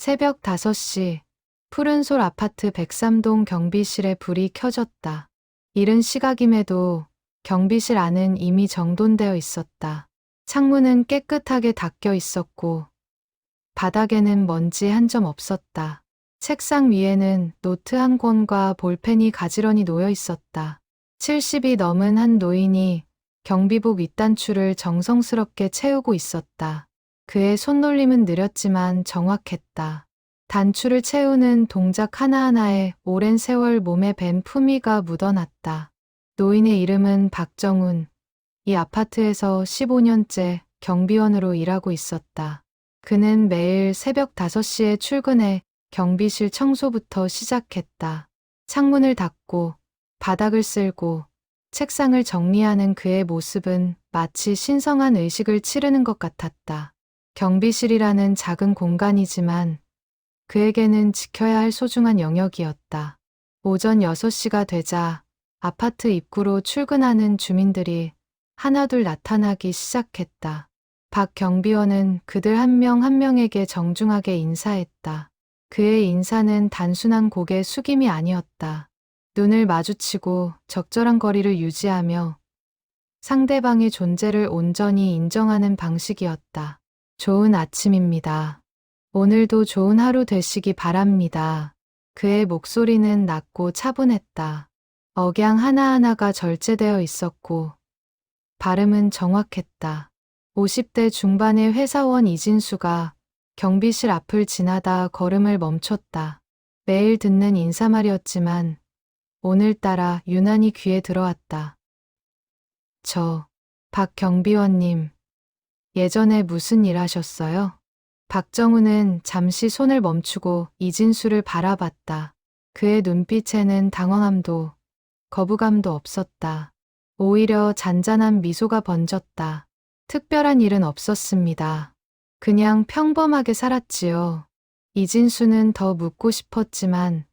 새벽 5시 푸른솔 아파트 103동 경비실에 불이 켜졌다. 이른 시각임에도 경비실 안은 이미 정돈되어 있었다. 창문은 깨끗하게 닦여 있었고 바닥에는 먼지 한 점 없었다. 책상 위에는 노트 한 권과 볼펜이 가지런히 놓여 있었다. 70이 넘은 한 노인이 경비복 윗단추를 정성스럽게 채우고 있었다. 그의 손놀림은 느렸지만 정확했다. 단추를 채우는 동작 하나하나에 오랜 세월 몸에 밴 품위가 묻어났다. 노인의 이름은 박정훈. 이 아파트에서 15년째 경비원으로 일하고 있었다. 그는 매일 새벽 5시에 출근해 경비실 청소부터 시작했다. 창문을 닫고 바닥을 쓸고 책상을 정리하는 그의 모습은 마치 신성한 의식을 치르는 것 같았다. 경비실이라는 작은 공간이지만 그에게는 지켜야 할 소중한 영역이었다. 오전 6시가 되자 아파트 입구로 출근하는 주민들이 하나둘 나타나기 시작했다. 박 경비원은 그들 한 명 한 명에게 정중하게 인사했다. 그의 인사는 단순한 고개 숙임이 아니었다. 눈을 마주치고 적절한 거리를 유지하며 상대방의 존재를 온전히 인정하는 방식이었다. 좋은 아침입니다. 오늘도 좋은 하루 되시기 바랍니다. 그의 목소리는 낮고 차분했다. 억양 하나하나가 절제되어 있었고 발음은 정확했다. 50대 중반의 회사원 이진수가 경비실 앞을 지나다 걸음을 멈췄다. 매일 듣는 인사말이었지만 오늘따라 유난히 귀에 들어왔다. 박 경비원님, 예전에 무슨 일 하셨어요? 박정훈은 잠시 손을 멈추고 이진수를 바라봤다. 그의 눈빛에는 당황함도 거부감도 없었다. 오히려 잔잔한 미소가 번졌다. 특별한 일은 없었습니다. 그냥 평범하게 살았지요. 이진수는 더 묻고 싶었지만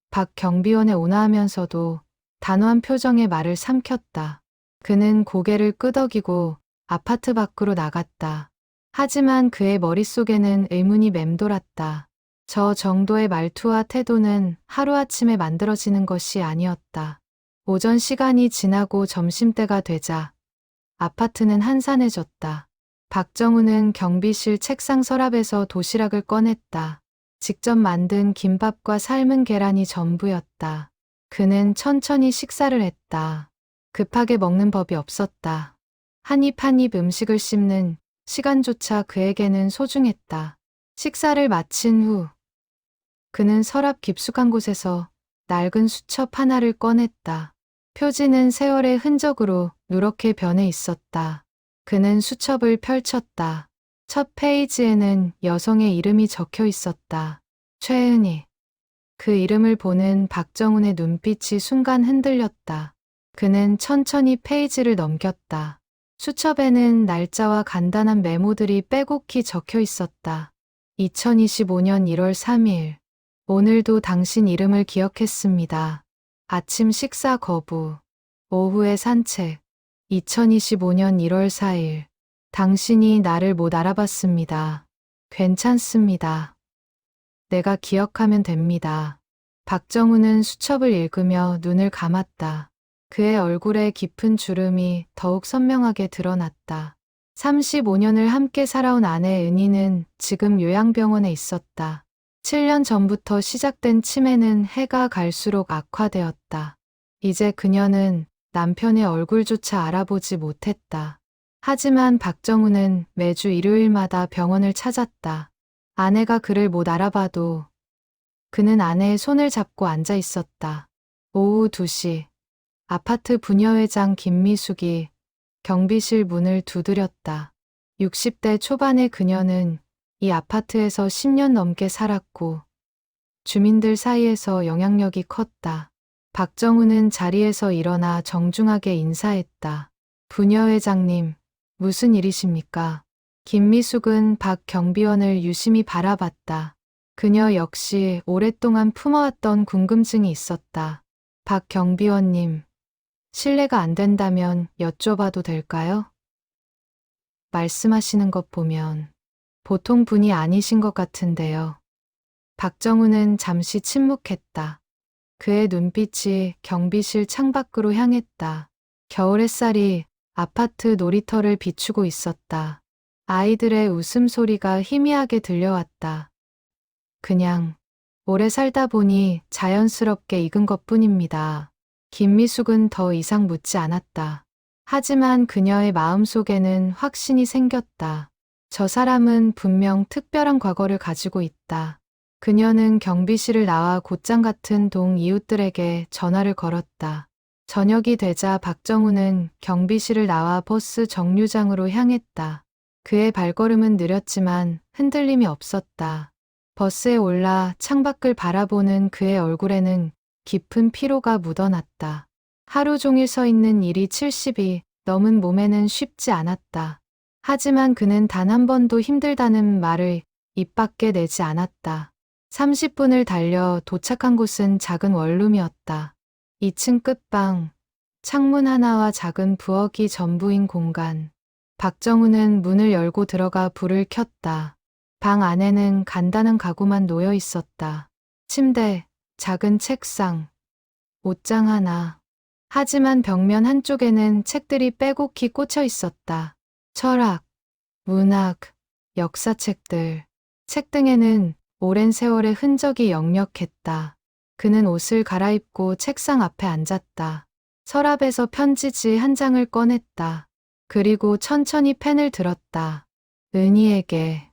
박 경비원의 온화하면서도 단호한 표정의 말을 삼켰다. 그는 고개를 끄덕이고 아파트 밖으로 나갔다. 하지만 그의 머릿속에는 의문이 맴돌았다. 저 정도의 말투와 태도는 하루아침에 만들어지는 것이 아니었다. 오전 시간이 지나고 점심때가 되자 아파트는 한산해졌다. 박정훈은 경비실 책상 서랍에서 도시락을 꺼냈다. 직접 만든 김밥과 삶은 계란이 전부였다. 그는 천천히 식사를 했다. 급하게 먹는 법이 없었다. 한 입 한 입 음식을 씹는 시간조차 그에게는 소중했다. 식사를 마친 후 그는 서랍 깊숙한 곳에서 낡은 수첩 하나를 꺼냈다. 표지는 세월의 흔적으로 누렇게 변해 있었다. 그는 수첩을 펼쳤다. 첫 페이지에는 여성의 이름이 적혀 있었다. 최은희. 그 이름을 보는 박정훈의 눈빛이 순간 흔들렸다. 그는 천천히 페이지를 넘겼다. 수첩에는 날짜와 간단한 메모들이 빼곡히 적혀 있었다. 2025년 1월 3일. 오늘도 당신 이름을 기억했습니다. 아침 식사 거부. 오후에 산책. 2025년 1월 4일. 당신이 나를 못 알아봤습니다. 괜찮습니다. 내가 기억하면 됩니다. 박정훈은 수첩을 읽으며 눈을 감았다. 그의 얼굴에 깊은 주름이 더욱 선명하게 드러났다. 35년을 함께 살아온 아내 은희는 지금 요양병원에 있었다. 7년 전부터 시작된 치매는 해가 갈수록 악화되었다. 이제 그녀는 남편의 얼굴조차 알아보지 못했다. 하지만 박정훈은 매주 일요일마다 병원을 찾았다. 아내가 그를 못 알아봐도 그는 아내의 손을 잡고 앉아 있었다. 오후 2시. 아파트 부녀회장 김미숙이 경비실 문을 두드렸다. 60대 초반의 그녀는 이 아파트에서 10년 넘게 살았고 주민들 사이에서 영향력이 컸다. 박정훈은 자리에서 일어나 정중하게 인사했다. 부녀회장님, 무슨 일이십니까? 김미숙은 박 경비원을 유심히 바라봤다. 그녀 역시 오랫동안 품어왔던 궁금증이 있었다. 박 경비원님, 실례가 안 된다면 여쭤봐도 될까요? 말씀하시는 것 보면 보통 분이 아니신 것 같은데요. 박정우는 잠시 침묵했다. 그의 눈빛이 경비실 창밖으로 향했다. 겨울 햇살이 아파트 놀이터를 비추고 있었다. 아이들의 웃음소리가 희미하게 들려왔다. 그냥 오래 살다 보니 자연스럽게 익은 것뿐입니다. 김미숙은 더 이상 묻지 않았다. 하지만 그녀의 마음속에는 확신이 생겼다. 저 사람은 분명 특별한 과거를 가지고 있다. 그녀는 경비실을 나와 곧장 같은 동 이웃들에게 전화를 걸었다. 저녁이 되자 박정우는 경비실을 나와 버스 정류장으로 향했다. 그의 발걸음은 느렸지만 흔들림이 없었다. 버스에 올라 창밖을 바라보는 그의 얼굴에는 깊은 피로가 묻어났다. 하루 종일 서 있는 일이 70이 넘은 몸에는 쉽지 않았다. 하지만 그는 단 한 번도 힘들다는 말을 입 밖에 내지 않았다. 30분을 달려 도착한 곳은 작은 원룸이었다. 2층 끝방, 창문 하나와 작은 부엌이 전부인 공간. 박정우는 문을 열고 들어가 불을 켰다. 방 안에는 간단한 가구만 놓여 있었다. 침대, 작은 책상, 옷장 하나. 하지만 벽면 한쪽에는 책들이 빼곡히 꽂혀 있었다. 철학, 문학, 역사책들. 책 등에는 오랜 세월의 흔적이 역력했다. 그는 옷을 갈아입고 책상 앞에 앉았다. 서랍에서 편지지 한 장을 꺼냈다. 그리고 천천히 펜을 들었다. 은희에게.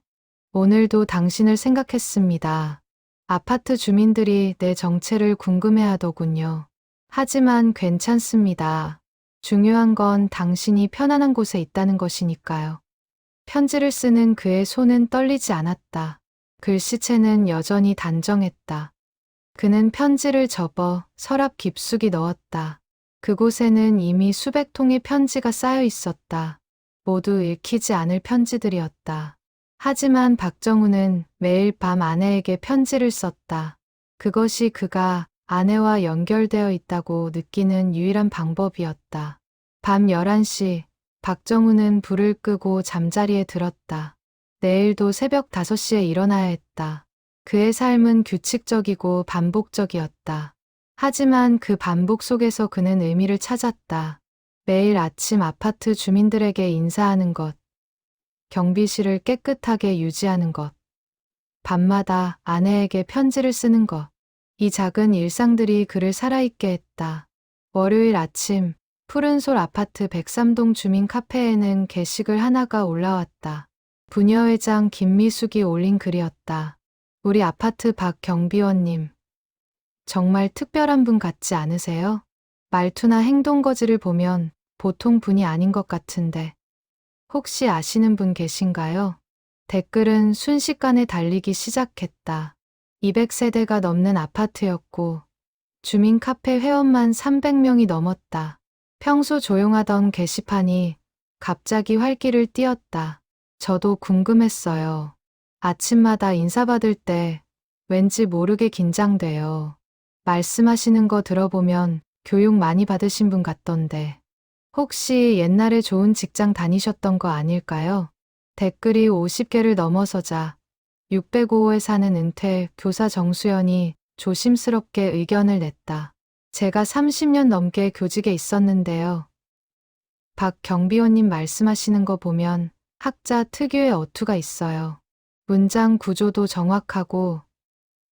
오늘도 당신을 생각했습니다. 아파트 주민들이 내 정체를 궁금해하더군요. 하지만 괜찮습니다. 중요한 건 당신이 편안한 곳에 있다는 것이니까요. 편지를 쓰는 그의 손은 떨리지 않았다. 글씨체는 여전히 단정했다. 그는 편지를 접어 서랍 깊숙이 넣었다. 그곳에는 이미 수백 통의 편지가 쌓여 있었다. 모두 읽히지 않을 편지들이었다. 하지만 박정우는 매일 밤 아내에게 편지를 썼다. 그것이 그가 아내와 연결되어 있다고 느끼는 유일한 방법이었다. 밤 11시, 박정우는 불을 끄고 잠자리에 들었다. 내일도 새벽 5시에 일어나야 했다. 그의 삶은 규칙적이고 반복적이었다. 하지만 그 반복 속에서 그는 의미를 찾았다. 매일 아침 아파트 주민들에게 인사하는 것, 경비실을 깨끗하게 유지하는 것, 밤마다 아내에게 편지를 쓰는 것. 이 작은 일상들이 그를 살아있게 했다. 월요일 아침, 푸른솔 아파트 103동 주민 카페에는 게시글 하나가 올라왔다. 부녀회장 김미숙이 올린 글이었다. 우리 아파트 박 경비원님. 정말 특별한 분 같지 않으세요? 말투나 행동 거지를 보면 보통 분이 아닌 것 같은데. 혹시 아시는 분 계신가요? 댓글은 순식간에 달리기 시작했다. 200세대가 넘는 아파트였고 주민 카페 회원만 300명이 넘었다. 평소 조용하던 게시판이 갑자기 활기를 띠었다. 저도 궁금했어요. 아침마다 인사받을 때 왠지 모르게 긴장돼요. 말씀하시는 거 들어보면 교육 많이 받으신 분 같던데. 혹시 옛날에 좋은 직장 다니셨던 거 아닐까요? 댓글이 50개를 넘어서자 605호에 사는 은퇴 교사 정수연이 조심스럽게 의견을 냈다. 제가 30년 넘게 교직에 있었는데요. 박 경비원님 말씀하시는 거 보면 학자 특유의 어투가 있어요. 문장 구조도 정확하고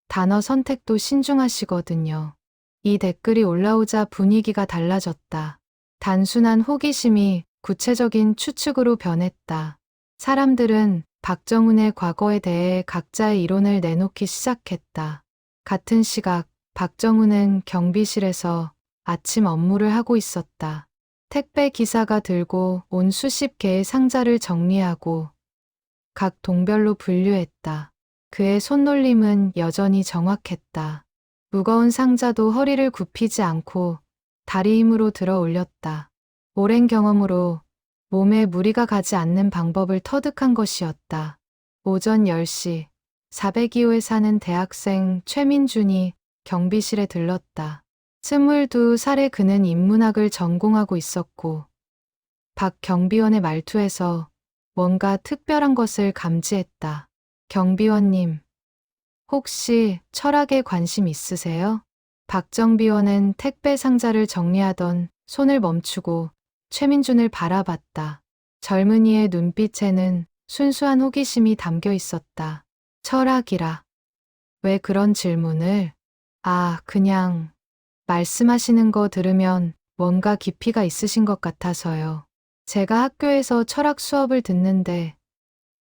단어 선택도 신중하시거든요. 이 댓글이 올라오자 분위기가 달라졌다. 단순한 호기심이 구체적인 추측으로 변했다. 사람들은 박정훈의 과거에 대해 각자의 이론을 내놓기 시작했다. 같은 시각 박정훈은 경비실에서 아침 업무를 하고 있었다. 택배 기사가 들고 온 수십 개의 상자를 정리하고 각 동별로 분류했다. 그의 손놀림은 여전히 정확했다. 무거운 상자도 허리를 굽히지 않고 다리 힘으로 들어 올렸다. 오랜 경험으로 몸에 무리가 가지 않는 방법을 터득한 것이었다. 오전 10시 402호에 사는 대학생 최민준이 경비실에 들렀다. 22살의 그는 인문학을 전공하고 있었고 박 경비원의 말투에서 뭔가 특별한 것을 감지했다. 경비원님, 혹시 철학에 관심 있으세요? 박정비원은 택배 상자를 정리하던 손을 멈추고 최민준을 바라봤다. 젊은이의 눈빛에는 순수한 호기심이 담겨 있었다. 철학이라. 왜 그런 질문을? 그냥 말씀하시는 거 들으면 뭔가 깊이가 있으신 것 같아서요. 제가 학교에서 철학 수업을 듣는데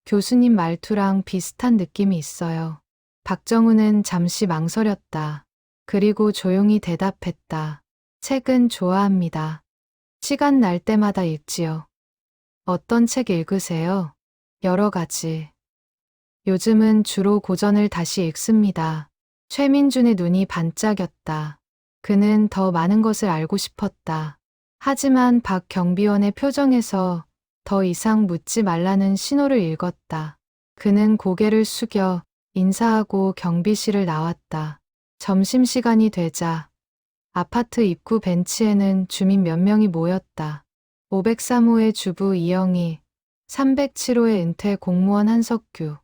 교수님 말투랑 비슷한 느낌이 있어요. 박정우는 잠시 망설였다. 그리고 조용히 대답했다. 책은 좋아합니다. 시간 날 때마다 읽지요. 어떤 책 읽으세요? 여러 가지. 요즘은 주로 고전을 다시 읽습니다. 최민준의 눈이 반짝였다. 그는 더 많은 것을 알고 싶었다. 하지만 박경비원의 표정에서 더 이상 묻지 말라는 신호를 읽었다. 그는 고개를 숙여 인사하고 경비실을 나왔다. 점심시간이 되자 아파트 입구 벤치에는 주민 몇 명이 모였다. 503호의 주부 이영희, 307호의 은퇴 공무원 한석규,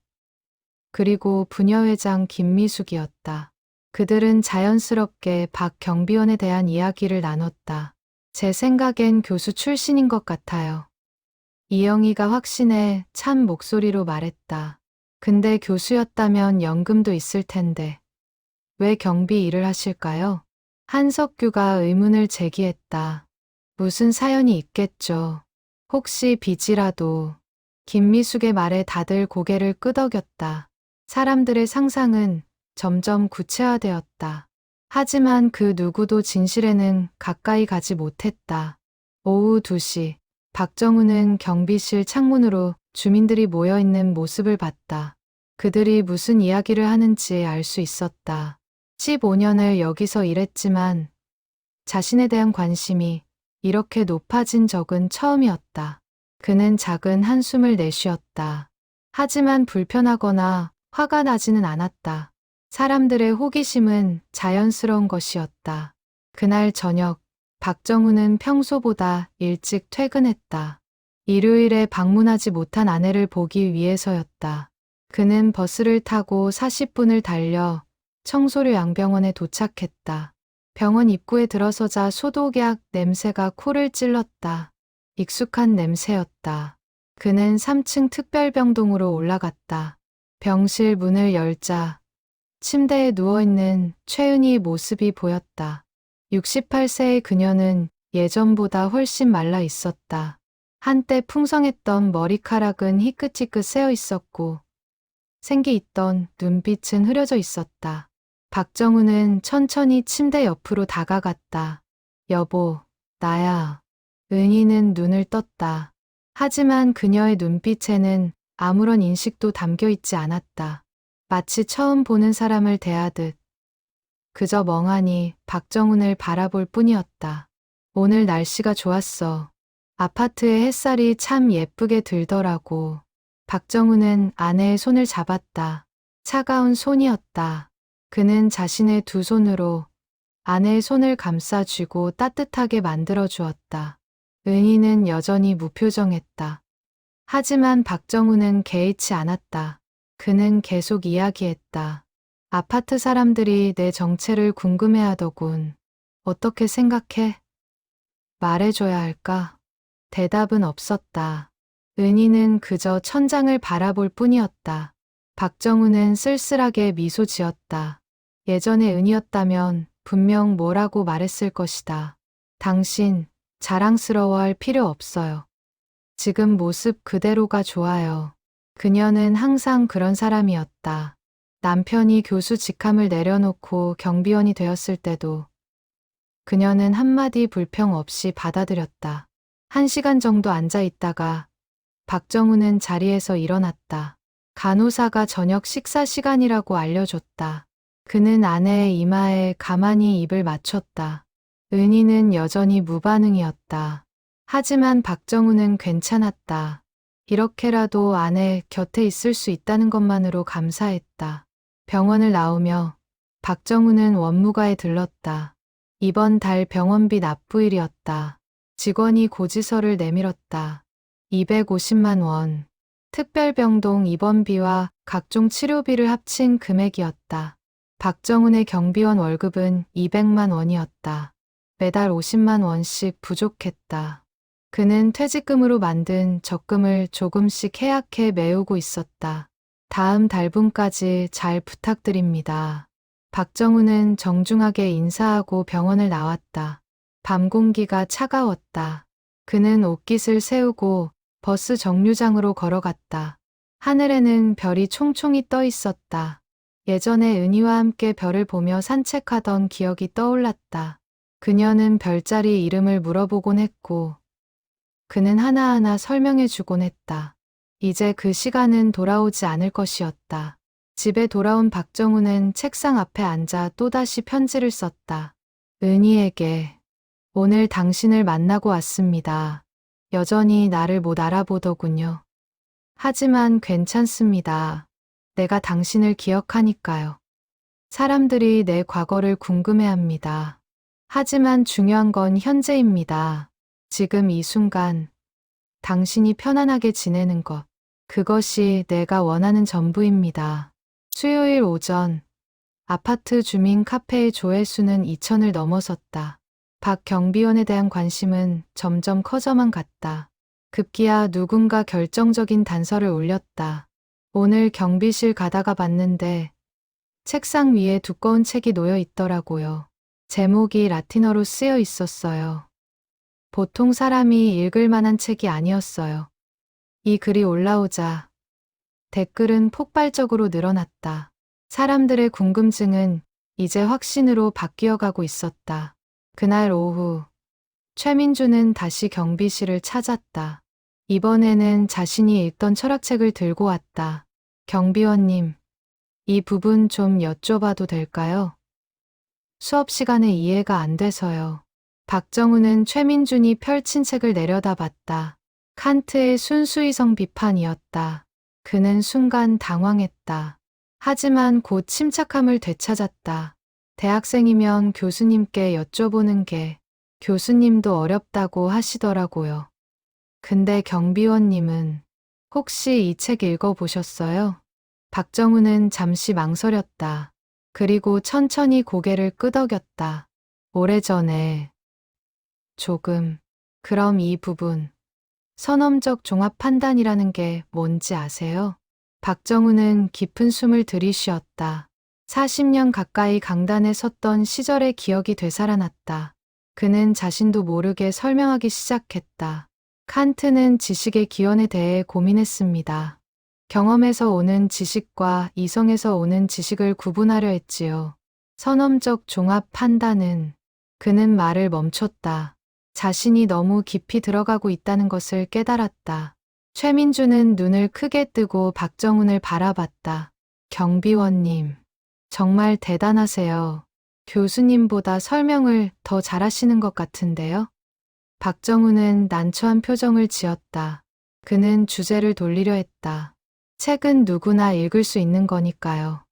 그리고 부녀회장 김미숙이었다. 그들은 자연스럽게 박경비원에 대한 이야기를 나눴다. 제 생각엔 교수 출신인 것 같아요. 이영희가 확신에 찬 목소리로 말했다. 근데 교수였다면 연금도 있을 텐데 왜 경비 일을 하실까요? 한석규가 의문을 제기했다. 무슨 사연이 있겠죠. 혹시 빚이라도. 김미숙의 말에 다들 고개를 끄덕였다. 사람들의 상상은 점점 구체화되었다. 하지만 그 누구도 진실에는 가까이 가지 못했다. 오후 2시, 박정우는 경비실 창문으로 주민들이 모여있는 모습을 봤다. 그들이 무슨 이야기를 하는지 알 수 있었다. 15년을 여기서 일했지만 자신에 대한 관심이 이렇게 높아진 적은 처음이었다. 그는 작은 한숨을 내쉬었다. 하지만 불편하거나 화가 나지는 않았다. 사람들의 호기심은 자연스러운 것이었다. 그날 저녁, 박정우는 평소보다 일찍 퇴근했다. 일요일에 방문하지 못한 아내를 보기 위해서였다. 그는 버스를 타고 40분을 달려 청소료 양병원에 도착했다. 병원 입구에 들어서자 소독약 냄새가 코를 찔렀다. 익숙한 냄새였다. 그는 3층 특별병동으로 올라갔다. 병실 문을 열자 침대에 누워있는 최은희의 모습이 보였다. 68세의 그녀는 예전보다 훨씬 말라 있었다. 한때 풍성했던 머리카락은 희끗희끗 새어 있었고 생기 있던 눈빛은 흐려져 있었다. 박정우는 천천히 침대 옆으로 다가갔다. 여보, 나야. 은희는 눈을 떴다. 하지만 그녀의 눈빛에는 아무런 인식도 담겨 있지 않았다. 마치 처음 보는 사람을 대하듯 그저 멍하니 박정훈을 바라볼 뿐이었다. 오늘 날씨가 좋았어. 아파트의 햇살이 참 예쁘게 들더라고. 박정훈은 아내의 손을 잡았다. 차가운 손이었다. 그는 자신의 두 손으로 아내의 손을 감싸쥐고 따뜻하게 만들어 주었다. 은희는 여전히 무표정했다. 하지만 박정훈은 개의치 않았다. 그는 계속 이야기했다. 아파트 사람들이 내 정체를 궁금해하더군. 어떻게 생각해? 말해줘야 할까? 대답은 없었다. 은희는 그저 천장을 바라볼 뿐이었다. 박정훈은 쓸쓸하게 미소 지었다. 예전의 은희였다면 분명 뭐라고 말했을 것이다. 당신 자랑스러워할 필요 없어요. 지금 모습 그대로가 좋아요. 그녀는 항상 그런 사람이었다. 남편이 교수 직함을 내려놓고 경비원이 되었을 때도 그녀는 한마디 불평 없이 받아들였다. 1시간 정도 앉아 있다가 박정우는 자리에서 일어났다. 간호사가 저녁 식사 시간이라고 알려줬다. 그는 아내의 이마에 가만히 입을 맞췄다. 은희는 여전히 무반응이었다. 하지만 박정우는 괜찮았다. 이렇게라도 아내 곁에 있을 수 있다는 것만으로 감사했다. 병원을 나오며 박정우는 원무과에 들렀다. 이번 달 병원비 납부일이었다. 직원이 고지서를 내밀었다. 250만 원. 특별병동 입원비와 각종 치료비를 합친 금액이었다. 박정훈의 경비원 월급은 200만 원이었다. 매달 50만 원씩 부족했다. 그는 퇴직금으로 만든 적금을 조금씩 해약해 메우고 있었다. 다음 달분까지 잘 부탁드립니다. 박정훈은 정중하게 인사하고 병원을 나왔다. 밤 공기가 차가웠다. 그는 옷깃을 세우고 버스 정류장으로 걸어갔다. 하늘에는 별이 총총히 떠 있었다. 예전에 은희와 함께 별을 보며 산책하던 기억이 떠올랐다. 그녀는 별자리 이름을 물어보곤 했고, 그는 하나하나 설명해 주곤 했다. 이제 그 시간은 돌아오지 않을 것이었다. 집에 돌아온 박정훈은 책상 앞에 앉아 또다시 편지를 썼다. 은희에게, 오늘 당신을 만나고 왔습니다. 여전히 나를 못 알아보더군요. 하지만 괜찮습니다. 내가 당신을 기억하니까요. 사람들이 내 과거를 궁금해합니다. 하지만 중요한 건 현재입니다. 지금 이 순간, 당신이 편안하게 지내는 것. 그것이 내가 원하는 전부입니다. 수요일 오전, 아파트 주민 카페의 조회수는 2천을 넘어섰다. 박 경비원에 대한 관심은 점점 커져만 갔다. 급기야 누군가 결정적인 단서를 올렸다. 오늘 경비실 가다가 봤는데 책상 위에 두꺼운 책이 놓여 있더라고요. 제목이 라틴어로 쓰여 있었어요. 보통 사람이 읽을 만한 책이 아니었어요. 이 글이 올라오자 댓글은 폭발적으로 늘어났다. 사람들의 궁금증은 이제 확신으로 바뀌어가고 있었다. 그날 오후, 최민주는 다시 경비실을 찾았다. 이번에는 자신이 읽던 철학책을 들고 왔다. 경비원님, 이 부분 좀 여쭤봐도 될까요? 수업 시간에 이해가 안 돼서요. 박정훈은 최민준이 펼친 책을 내려다봤다. 칸트의 순수이성 비판이었다. 그는 순간 당황했다. 하지만 곧 침착함을 되찾았다. 대학생이면 교수님께 여쭤보는 게 교수님도 어렵다고 하시더라고요. 근데 경비원님은 혹시 이 책 읽어보셨어요? 박정훈은 잠시 망설였다. 그리고 천천히 고개를 끄덕였다. 오래전에. 조금. 그럼 이 부분. 선험적 종합 판단이라는 게 뭔지 아세요? 박정훈은 깊은 숨을 들이쉬었다. 40년 가까이 강단에 섰던 시절의 기억이 되살아났다. 그는 자신도 모르게 설명하기 시작했다. 칸트는 지식의 기원에 대해 고민했습니다. 경험에서 오는 지식과 이성에서 오는 지식을 구분하려 했지요. 선험적 종합 판단은 그는 말을 멈췄다. 자신이 너무 깊이 들어가고 있다는 것을 깨달았다. 최민주는 눈을 크게 뜨고 박정훈을 바라봤다. 경비원님, 정말 대단하세요. 교수님보다 설명을 더 잘하시는 것 같은데요? 박정훈은 난처한 표정을 지었다. 그는 주제를 돌리려 했다. 책은 누구나 읽을 수 있는 거니까요.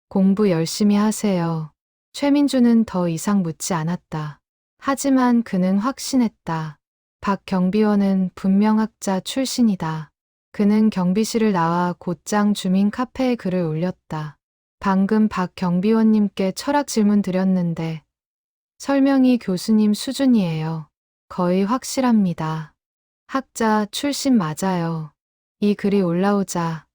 공부 열심히 하세요. 최민주는 더 이상 묻지 않았다. 하지만 그는 확신했다. 박 경비원은 분명학자 출신이다. 그는 경비실을 나와 곧장 주민 카페에 글을 올렸다. 방금 박 경비원님께 철학 질문 드렸는데 설명이 교수님 수준이에요. 거의 확실합니다. 학자 출신 맞아요. 이 글이 올라오자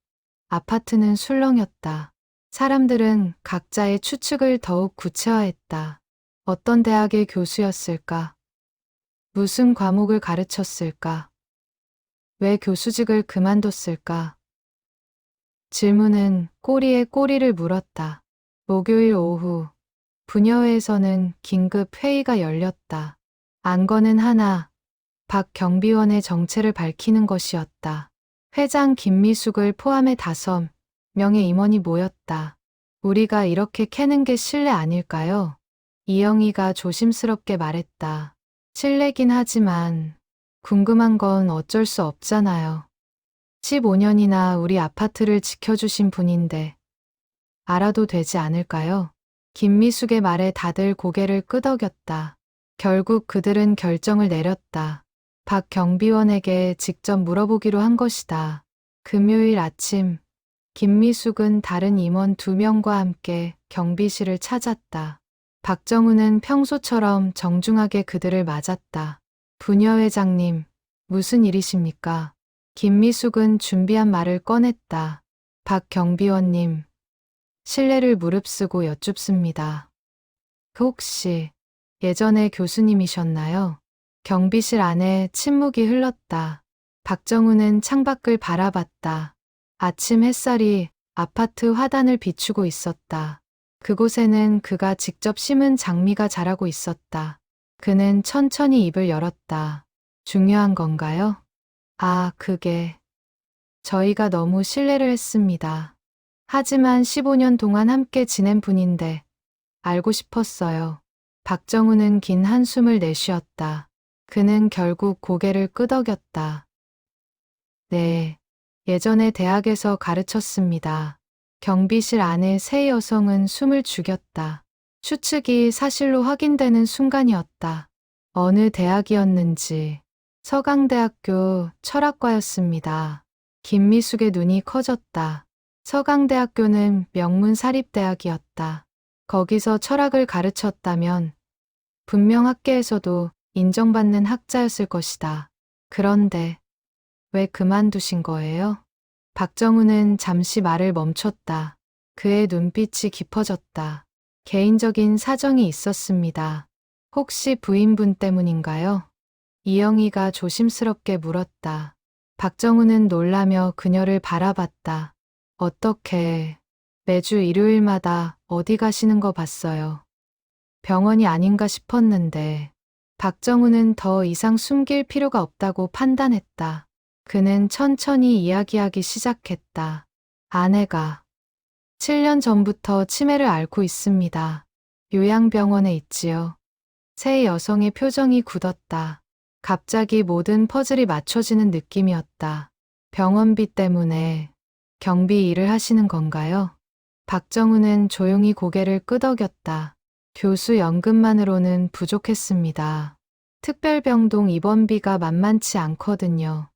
아파트는 술렁였다. 사람들은 각자의 추측을 더욱 구체화했다. 어떤 대학의 교수였을까? 무슨 과목을 가르쳤을까? 왜 교수직을 그만뒀을까? 질문은 꼬리에 꼬리를 물었다. 목요일 오후, 부녀회에서는 긴급 회의가 열렸다. 안건은 하나, 박 경비원의 정체를 밝히는 것이었다. 회장 김미숙을 포함해 5명의 임원이 모였다. 우리가 이렇게 캐는 게 실례 아닐까요? 이영희가 조심스럽게 말했다. 실례긴 하지만 궁금한 건 어쩔 수 없잖아요. 15년이나 우리 아파트를 지켜주신 분인데 알아도 되지 않을까요? 김미숙의 말에 다들 고개를 끄덕였다. 결국 그들은 결정을 내렸다. 박 경비원에게 직접 물어보기로 한 것이다. 금요일 아침 김미숙은 다른 임원 2명과 함께 경비실을 찾았다. 박정우는 평소처럼 정중하게 그들을 맞았다. 부녀회장님, 무슨 일이십니까? 김미숙은 준비한 말을 꺼냈다. 박 경비원님, 실례를 무릅쓰고 여쭙습니다. 혹시 예전에 교수님이셨나요? 경비실 안에 침묵이 흘렀다. 박정우는 창밖을 바라봤다. 아침 햇살이 아파트 화단을 비추고 있었다. 그곳에는 그가 직접 심은 장미가 자라고 있었다. 그는 천천히 입을 열었다. 중요한 건가요? 아, 그게 저희가 너무 실례를 했습니다. 하지만 15년 동안 함께 지낸 분인데 알고 싶었어요. 박정우는 긴 한숨을 내쉬었다. 그는 결국 고개를 끄덕였다. 네, 예전에 대학에서 가르쳤습니다. 경비실 안에 세 여성은 숨을 죽였다. 추측이 사실로 확인되는 순간이었다. 어느 대학이었는지 서강대학교 철학과였습니다. 김미숙의 눈이 커졌다. 서강대학교는 명문 사립대학이었다. 거기서 철학을 가르쳤다면 분명 학계에서도 인정받는 학자였을 것이다. 그런데 왜 그만두신 거예요? 박정우는 잠시 말을 멈췄다. 그의 눈빛이 깊어졌다. 개인적인 사정이 있었습니다. 혹시 부인분 때문인가요? 이영희가 조심스럽게 물었다. 박정우는 놀라며 그녀를 바라봤다. 어떻게 매주 일요일마다 어디 가시는 거 봤어요. 병원이 아닌가 싶었는데 박정우는 더 이상 숨길 필요가 없다고 판단했다. 그는 천천히 이야기하기 시작했다. 아내가 7년 전부터 치매를 앓고 있습니다. 요양병원에 있지요. 세 여성의 표정이 굳었다. 갑자기 모든 퍼즐이 맞춰지는 느낌이었다. 병원비 때문에 경비 일을 하시는 건가요? 박정우는 조용히 고개를 끄덕였다. 교수 연금만으로는 부족했습니다. 특별병동 입원비가 만만치 않거든요.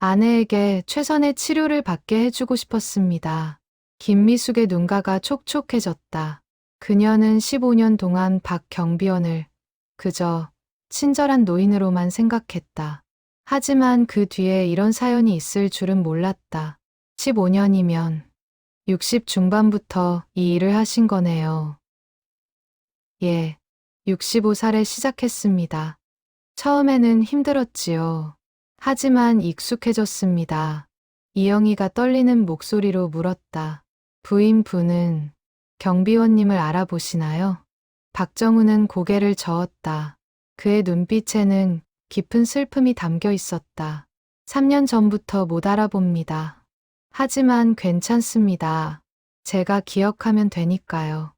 아내에게 최선의 치료를 받게 해주고 싶었습니다. 김미숙의 눈가가 촉촉해졌다. 그녀는 15년 동안 박 경비원을 그저 친절한 노인으로만 생각했다. 하지만 그 뒤에 이런 사연이 있을 줄은 몰랐다. 15년이면 60 중반부터 이 일을 하신 거네요. 예, 65살에 시작했습니다. 처음에는 힘들었지요. 하지만 익숙해졌습니다. 이영희가 떨리는 목소리로 물었다. 부인분은 경비원님을 알아보시나요? 박정우는 고개를 저었다. 그의 눈빛에는 깊은 슬픔이 담겨 있었다. 3년 전부터 못 알아봅니다. 하지만 괜찮습니다. 제가 기억하면 되니까요.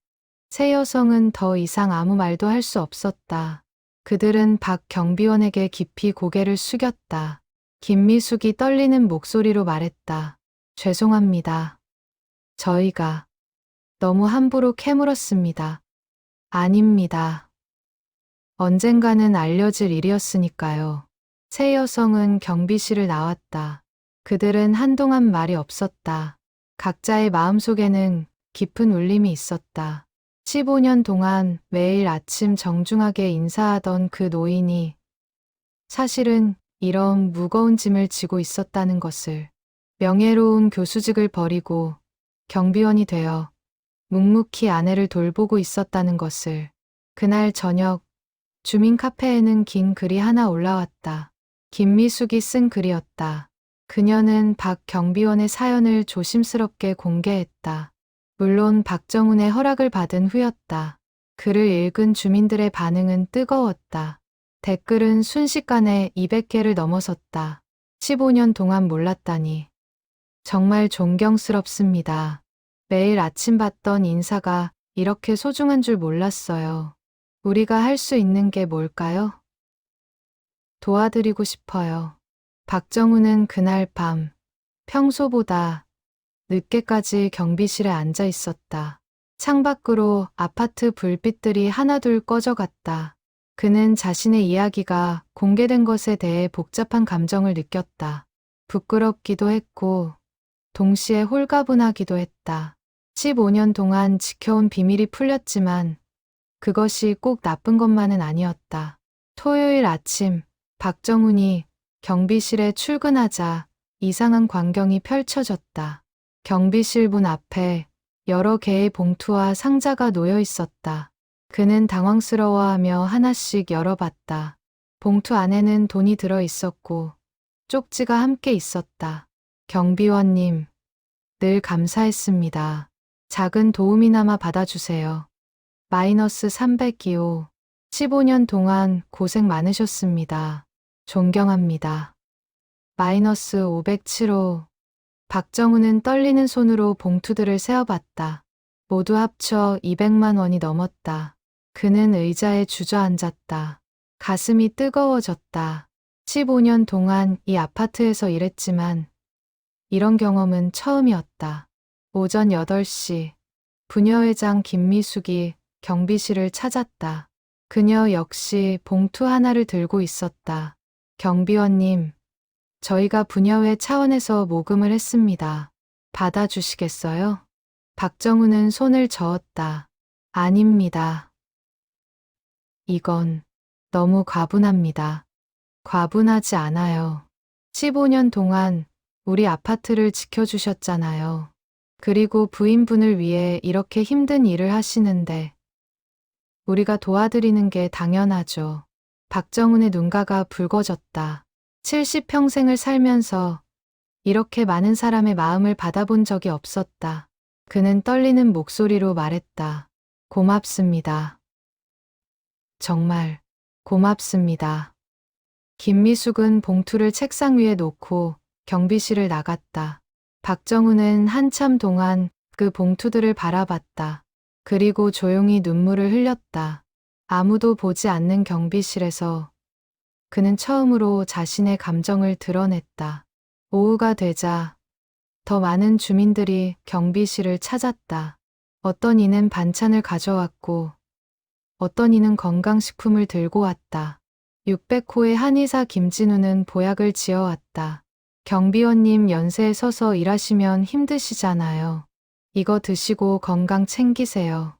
세 여성은 더 이상 아무 말도 할 수 없었다. 그들은 박 경비원에게 깊이 고개를 숙였다. 김미숙이 떨리는 목소리로 말했다. 죄송합니다. 저희가 너무 함부로 캐물었습니다. 아닙니다. 언젠가는 알려질 일이었으니까요. 세 여성은 경비실을 나왔다. 그들은 한동안 말이 없었다. 각자의 마음속에는 깊은 울림이 있었다. 15년 동안 매일 아침 정중하게 인사하던 그 노인이 사실은 이런 무거운 짐을 지고 있었다는 것을, 명예로운 교수직을 버리고 경비원이 되어 묵묵히 아내를 돌보고 있었다는 것을. 그날 저녁 주민 카페에는 긴 글이 하나 올라왔다. 김미숙이 쓴 글이었다. 그녀는 박 경비원의 사연을 조심스럽게 공개했다. 물론 박정훈의 허락을 받은 후였다. 글을 읽은 주민들의 반응은 뜨거웠다. 댓글은 순식간에 200개를 넘어섰다. 15년 동안 몰랐다니. 정말 존경스럽습니다. 매일 아침 받던 인사가 이렇게 소중한 줄 몰랐어요. 우리가 할 수 있는 게 뭘까요? 도와드리고 싶어요. 박정우는 그날 밤 평소보다 늦게까지 경비실에 앉아 있었다. 창밖으로 아파트 불빛들이 하나둘 꺼져갔다. 그는 자신의 이야기가 공개된 것에 대해 복잡한 감정을 느꼈다. 부끄럽기도 했고 동시에 홀가분하기도 했다. 15년 동안 지켜온 비밀이 풀렸지만 그것이 꼭 나쁜 것만은 아니었다. 토요일 아침 박정훈이 경비실에 출근하자 이상한 광경이 펼쳐졌다. 경비실 문 앞에 여러 개의 봉투와 상자가 놓여 있었다. 그는 당황스러워하며 하나씩 열어봤다. 봉투 안에는 돈이 들어 있었고 쪽지가 함께 있었다. 경비원님, 늘 감사했습니다. 작은 도움이나마 받아주세요. 마이너스 302호. 15년 동안 고생 많으셨습니다. 존경합니다. 마이너스 507호. 박정훈은 떨리는 손으로 봉투들을 세어봤다. 모두 합쳐 200만 원이 넘었다. 그는 의자에 주저앉았다. 가슴이 뜨거워졌다. 15년 동안 이 아파트에서 일했지만 이런 경험은 처음이었다. 오전 8시 부녀회장 김미숙이 경비실을 찾았다. 그녀 역시 봉투 하나를 들고 있었다. 경비원님, 저희가 부녀회 차원에서 모금을 했습니다. 받아주시겠어요? 박정훈은 손을 저었다. 아닙니다. 이건 너무 과분합니다. 과분하지 않아요. 15년 동안 우리 아파트를 지켜주셨잖아요. 그리고 부인분을 위해 이렇게 힘든 일을 하시는데 우리가 도와드리는 게 당연하죠. 박정훈의 눈가가 붉어졌다. 70평생을 살면서 이렇게 많은 사람의 마음을 받아본 적이 없었다. 그는 떨리는 목소리로 말했다. 고맙습니다. 정말 고맙습니다. 김미숙은 봉투를 책상 위에 놓고 경비실을 나갔다. 박정훈은 한참 동안 그 봉투들을 바라봤다. 그리고 조용히 눈물을 흘렸다. 아무도 보지 않는 경비실에서 그는 처음으로 자신의 감정을 드러냈다. 오후가 되자 더 많은 주민들이 경비실을 찾았다. 어떤 이는 반찬을 가져왔고 어떤 이는 건강식품을 들고 왔다. 600호의 한의사 김진우는 보약을 지어왔다. 경비원님 연세에 서서 일하시면 힘드시잖아요. 이거 드시고 건강 챙기세요.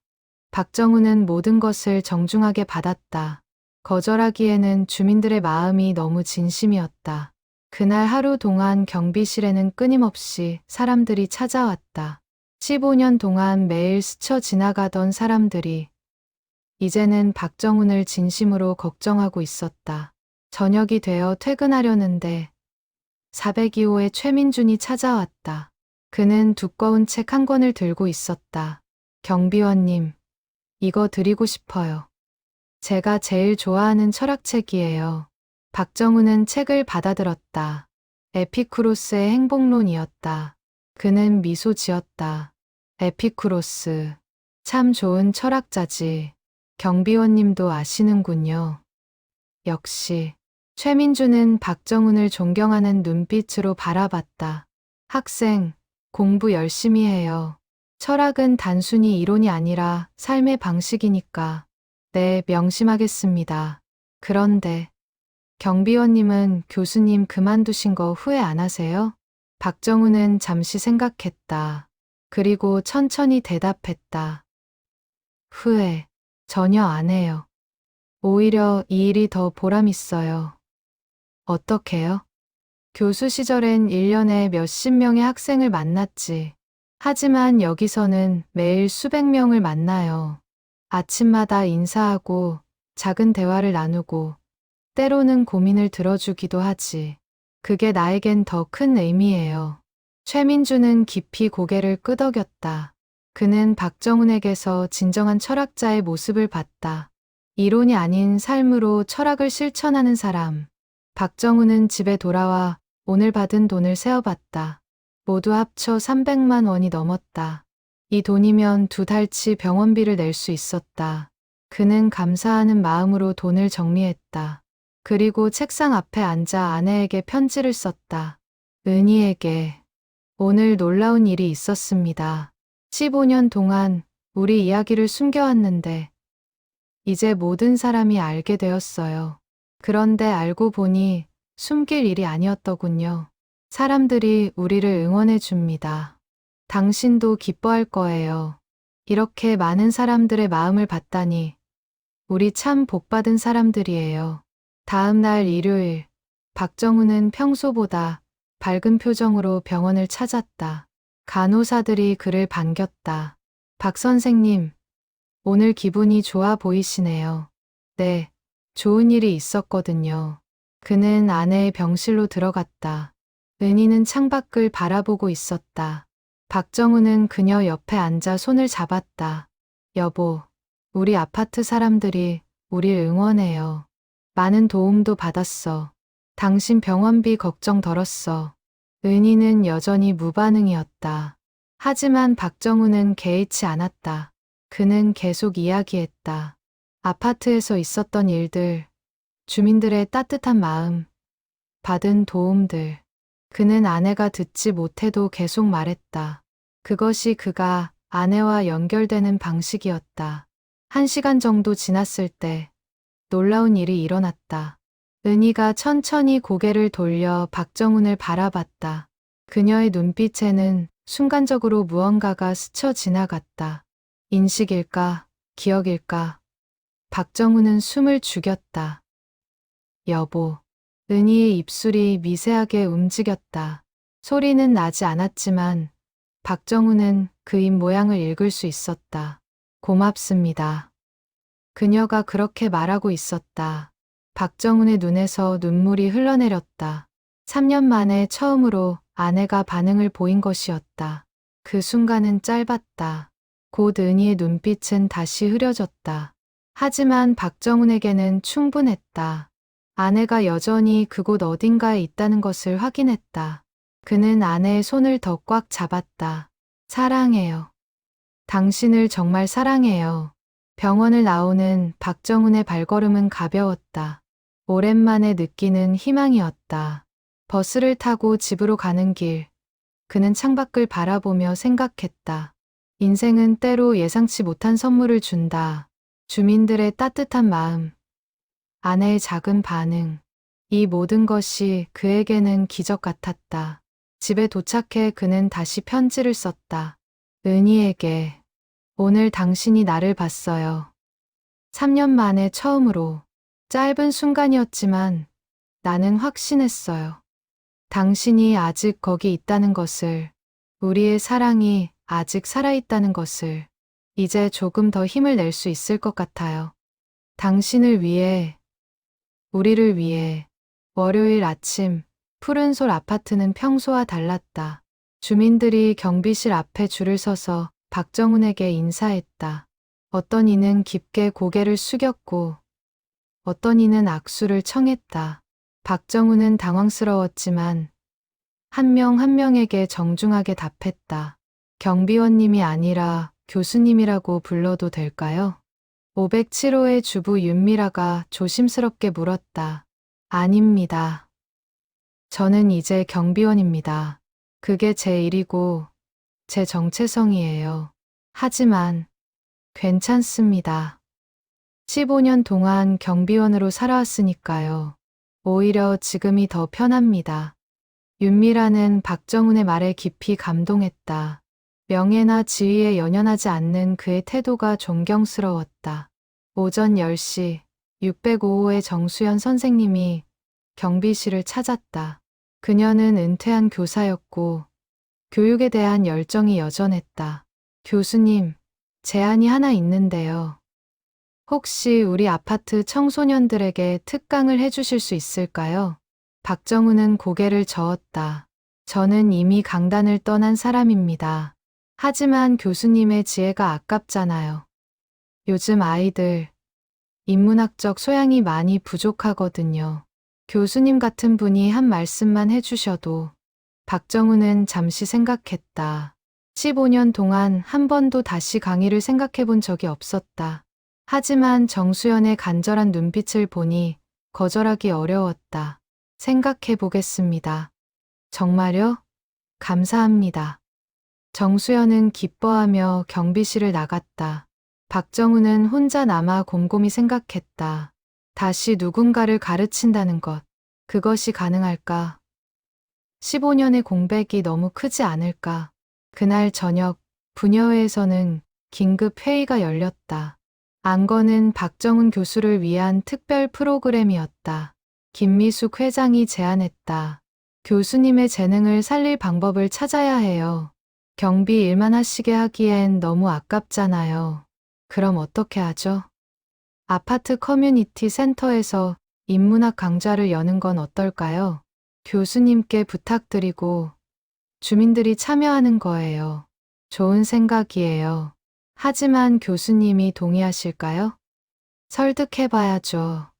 박정훈은 모든 것을 정중하게 받았다. 거절하기에는 주민들의 마음이 너무 진심이었다. 그날 하루 동안 경비실에는 끊임없이 사람들이 찾아왔다. 15년 동안 매일 스쳐 지나가던 사람들이 이제는 박정훈을 진심으로 걱정하고 있었다. 저녁이 되어 퇴근하려는데 402호의 최민준이 찾아왔다. 그는 두꺼운 책 한 권을 들고 있었다. 경비원님, 이거 드리고 싶어요. 제가 제일 좋아하는 철학책이에요. 박정훈은 책을 받아들었다. 에피쿠로스의 행복론이었다. 그는 미소 지었다. 에피쿠로스, 참 좋은 철학자지. 경비원님도 아시는군요. 역시. 최민주는 박정훈을 존경하는 눈빛으로 바라봤다. 학생, 공부 열심히 해요. 철학은 단순히 이론이 아니라 삶의 방식이니까. 네, 명심하겠습니다. 그런데 경비원님은 교수님 그만두신 거 후회 안 하세요? 박정훈은 잠시 생각했다. 그리고 천천히 대답했다. 후회 전혀 안 해요. 오히려 이 일이 더 보람 있어요. 어떻게요? 교수 시절엔 1년에 몇십 명의 학생을 만났지. 하지만 여기서는 매일 수백 명을 만나요. 아침마다 인사하고 작은 대화를 나누고 때로는 고민을 들어주기도 하지. 그게 나에겐 더 큰 의미예요. 최민주는 깊이 고개를 끄덕였다. 그는 박정훈에게서 진정한 철학자의 모습을 봤다. 이론이 아닌 삶으로 철학을 실천하는 사람. 박정훈은 집에 돌아와 오늘 받은 돈을 세어봤다. 모두 합쳐 300만 원이 넘었다. 이 돈이면 2달치 병원비를 낼 수 있었다. 그는 감사하는 마음으로 돈을 정리했다. 그리고 책상 앞에 앉아 아내에게 편지를 썼다. 은희에게 오늘 놀라운 일이 있었습니다. 15년 동안 우리 이야기를 숨겨왔는데 이제 모든 사람이 알게 되었어요. 그런데 알고 보니 숨길 일이 아니었더군요. 사람들이 우리를 응원해 줍니다. 당신도 기뻐할 거예요. 이렇게 많은 사람들의 마음을 받다니 우리 참 복받은 사람들이에요. 다음 날 일요일, 박정우는 평소보다 밝은 표정으로 병원을 찾았다. 간호사들이 그를 반겼다. 박 선생님, 오늘 기분이 좋아 보이시네요. 네, 좋은 일이 있었거든요. 그는 아내의 병실로 들어갔다. 은희는 창밖을 바라보고 있었다. 박정우는 그녀 옆에 앉아 손을 잡았다. 여보, 우리 아파트 사람들이 우릴 응원해요. 많은 도움도 받았어. 당신 병원비 걱정 덜었어. 은희는 여전히 무반응이었다. 하지만 박정우는 개의치 않았다. 그는 계속 이야기했다. 아파트에서 있었던 일들, 주민들의 따뜻한 마음, 받은 도움들. 그는 아내가 듣지 못해도 계속 말했다. 그것이 그가 아내와 연결되는 방식이었다. 1시간 정도 지났을 때 놀라운 일이 일어났다. 은희가 천천히 고개를 돌려 박정훈을 바라봤다. 그녀의 눈빛에는 순간적으로 무언가가 스쳐 지나갔다. 인식일까? 기억일까? 박정훈은 숨을 죽였다. 여보. 은희의 입술이 미세하게 움직였다. 소리는 나지 않았지만 박정훈은 그 입 모양을 읽을 수 있었다. 고맙습니다. 그녀가 그렇게 말하고 있었다. 박정훈의 눈에서 눈물이 흘러내렸다. 3년 만에 처음으로 아내가 반응을 보인 것이었다. 그 순간은 짧았다. 곧 은희의 눈빛은 다시 흐려졌다. 하지만 박정훈에게는 충분했다. 아내가 여전히 그곳 어딘가에 있다는 것을 확인했다. 그는 아내의 손을 더 꽉 잡았다. 사랑해요. 당신을 정말 사랑해요. 병원을 나오는 박정훈의 발걸음은 가벼웠다. 오랜만에 느끼는 희망이었다. 버스를 타고 집으로 가는 길, 그는 창밖을 바라보며 생각했다. 인생은 때로 예상치 못한 선물을 준다. 주민들의 따뜻한 마음, 아내의 작은 반응, 이 모든 것이 그에게는 기적 같았다. 집에 도착해 그는 다시 편지를 썼다. 은희에게, 오늘 당신이 나를 봤어요. 3년 만에 처음으로. 짧은 순간이었지만 나는 확신했어요. 당신이 아직 거기 있다는 것을, 우리의 사랑이 아직 살아있다는 것을, 이제 조금 더 힘을 낼 수 있을 것 같아요. 당신을 위해, 우리를 위해. 월요일 아침, 푸른솔 아파트는 평소와 달랐다. 주민들이 경비실 앞에 줄을 서서 박정훈에게 인사했다. 어떤 이는 깊게 고개를 숙였고, 어떤 이는 악수를 청했다. 박정훈은 당황스러웠지만 한 명 한 명에게 정중하게 답했다. 경비원님이 아니라 교수님이라고 불러도 될까요? 507호의 주부 윤미라가 조심스럽게 물었다. 아닙니다. 저는 이제 경비원입니다. 그게 제 일이고 제 정체성이에요. 하지만 괜찮습니다. 15년 동안 경비원으로 살아왔으니까요. 오히려 지금이 더 편합니다. 윤미라는 박정훈의 말에 깊이 감동했다. 명예나 지위에 연연하지 않는 그의 태도가 존경스러웠다. 오전 10시 605호의 정수연 선생님이 경비실을 찾았다. 그녀는 은퇴한 교사였고 교육에 대한 열정이 여전했다. 교수님, 제안이 하나 있는데요. 혹시 우리 아파트 청소년들에게 특강을 해주실 수 있을까요? 박정훈은 고개를 저었다. 저는 이미 강단을 떠난 사람입니다. 하지만 교수님의 지혜가 아깝잖아요. 요즘 아이들, 인문학적 소양이 많이 부족하거든요. 교수님 같은 분이 한 말씀만 해주셔도. 박정훈은 잠시 생각했다. 15년 동안 한 번도 다시 강의를 생각해 본 적이 없었다. 하지만 정수연의 간절한 눈빛을 보니 거절하기 어려웠다. 생각해 보겠습니다. 정말요? 감사합니다. 정수연은 기뻐하며 경비실을 나갔다. 박정훈은 혼자 남아 곰곰이 생각했다. 다시 누군가를 가르친다는 것, 그것이 가능할까? 15년의 공백이 너무 크지 않을까. 그날 저녁 부녀회에서는 긴급 회의가 열렸다. 안건은 박정훈 교수를 위한 특별 프로그램이었다. 김미숙 회장이 제안했다. 교수님의 재능을 살릴 방법을 찾아야 해요. 경비 일만 하시게 하기엔 너무 아깝잖아요. 그럼 어떻게 하죠? 아파트 커뮤니티 센터에서 인문학 강좌를 여는 건 어떨까요? 교수님께 부탁드리고 주민들이 참여하는 거예요. 좋은 생각이에요. 하지만 교수님이 동의하실까요? 설득해봐야죠.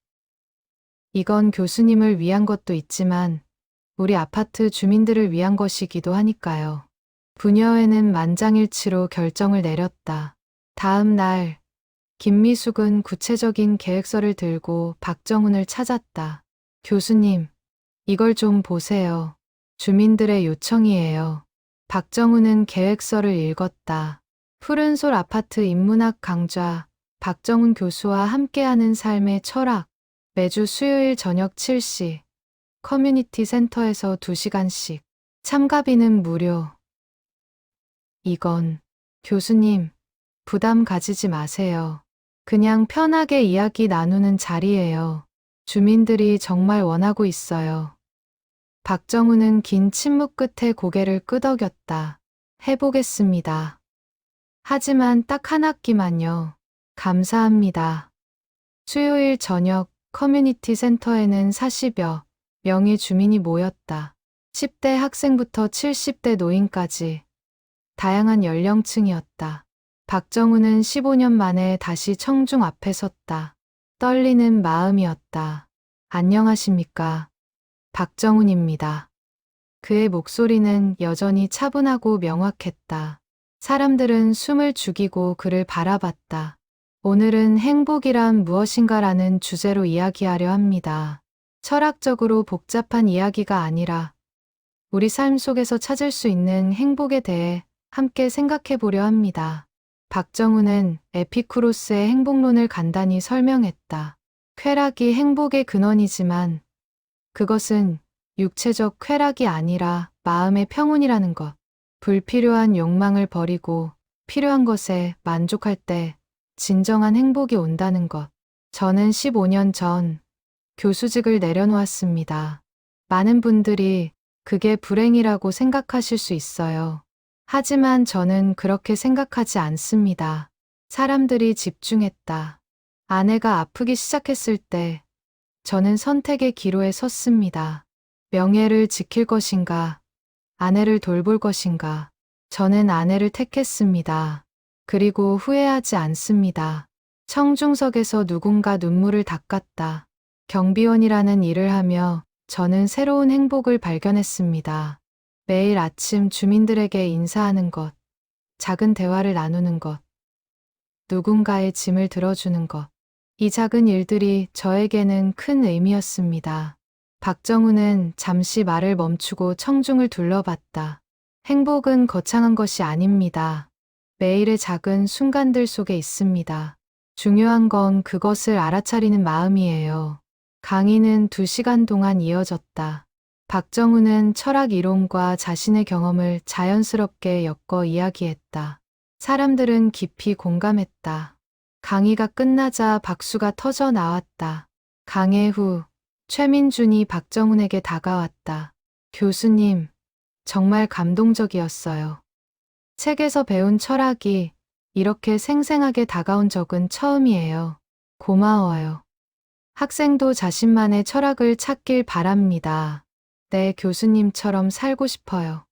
이건 교수님을 위한 것도 있지만 우리 아파트 주민들을 위한 것이기도 하니까요. 부녀회는 만장일치로 결정을 내렸다. 다음 날 김미숙은 구체적인 계획서를 들고 박정훈을 찾았다. 교수님, 이걸 좀 보세요. 주민들의 요청이에요. 박정훈은 계획서를 읽었다. 푸른솔 아파트 인문학 강좌, 박정훈 교수와 함께하는 삶의 철학, 매주 수요일 저녁 7시, 커뮤니티 센터에서 2시간씩, 참가비는 무료. 이건, 교수님, 부담 가지지 마세요. 그냥 편하게 이야기 나누는 자리예요. 주민들이 정말 원하고 있어요. 박정훈은 긴 침묵 끝에 고개를 끄덕였다. 해보겠습니다. 하지만 딱 한 학기만요. 감사합니다. 수요일 저녁 커뮤니티 센터에는 40여 명의 주민이 모였다. 10대 학생부터 70대 노인까지 다양한 연령층이었다. 박정훈은 15년 만에 다시 청중 앞에 섰다. 떨리는 마음이었다. 안녕하십니까. 박정훈입니다. 그의 목소리는 여전히 차분하고 명확했다. 사람들은 숨을 죽이고 그를 바라봤다. 오늘은 행복이란 무엇인가라는 주제로 이야기하려 합니다. 철학적으로 복잡한 이야기가 아니라 우리 삶 속에서 찾을 수 있는 행복에 대해 함께 생각해 보려 합니다. 박정훈은 에피쿠로스의 행복론을 간단히 설명했다. 쾌락이 행복의 근원이지만 그것은 육체적 쾌락이 아니라 마음의 평온이라는 것. 불필요한 욕망을 버리고 필요한 것에 만족할 때 진정한 행복이 온다는 것. 저는 15년 전 교수직을 내려놓았습니다. 많은 분들이 그게 불행이라고 생각하실 수 있어요. 하지만 저는 그렇게 생각하지 않습니다. 사람들이 집중했다. 아내가 아프기 시작했을 때 저는 선택의 기로에 섰습니다. 명예를 지킬 것인가, 아내를 돌볼 것인가. 저는 아내를 택했습니다. 그리고 후회하지 않습니다. 청중석에서 누군가 눈물을 닦았다. 경비원이라는 일을 하며 저는 새로운 행복을 발견했습니다. 매일 아침 주민들에게 인사하는 것, 작은 대화를 나누는 것, 누군가의 짐을 들어주는 것. 이 작은 일들이 저에게는 큰 의미였습니다. 박정훈은 잠시 말을 멈추고 청중을 둘러봤다. 행복은 거창한 것이 아닙니다. 매일의 작은 순간들 속에 있습니다. 중요한 건 그것을 알아차리는 마음이에요. 강의는 2시간 동안 이어졌다. 박정훈은 철학 이론과 자신의 경험을 자연스럽게 엮어 이야기했다. 사람들은 깊이 공감했다. 강의가 끝나자 박수가 터져 나왔다. 강의 후 최민준이 박정훈에게 다가왔다. 교수님, 정말 감동적이었어요. 책에서 배운 철학이 이렇게 생생하게 다가온 적은 처음이에요. 고마워요. 학생도 자신만의 철학을 찾길 바랍니다. 네, 교수님처럼 살고 싶어요.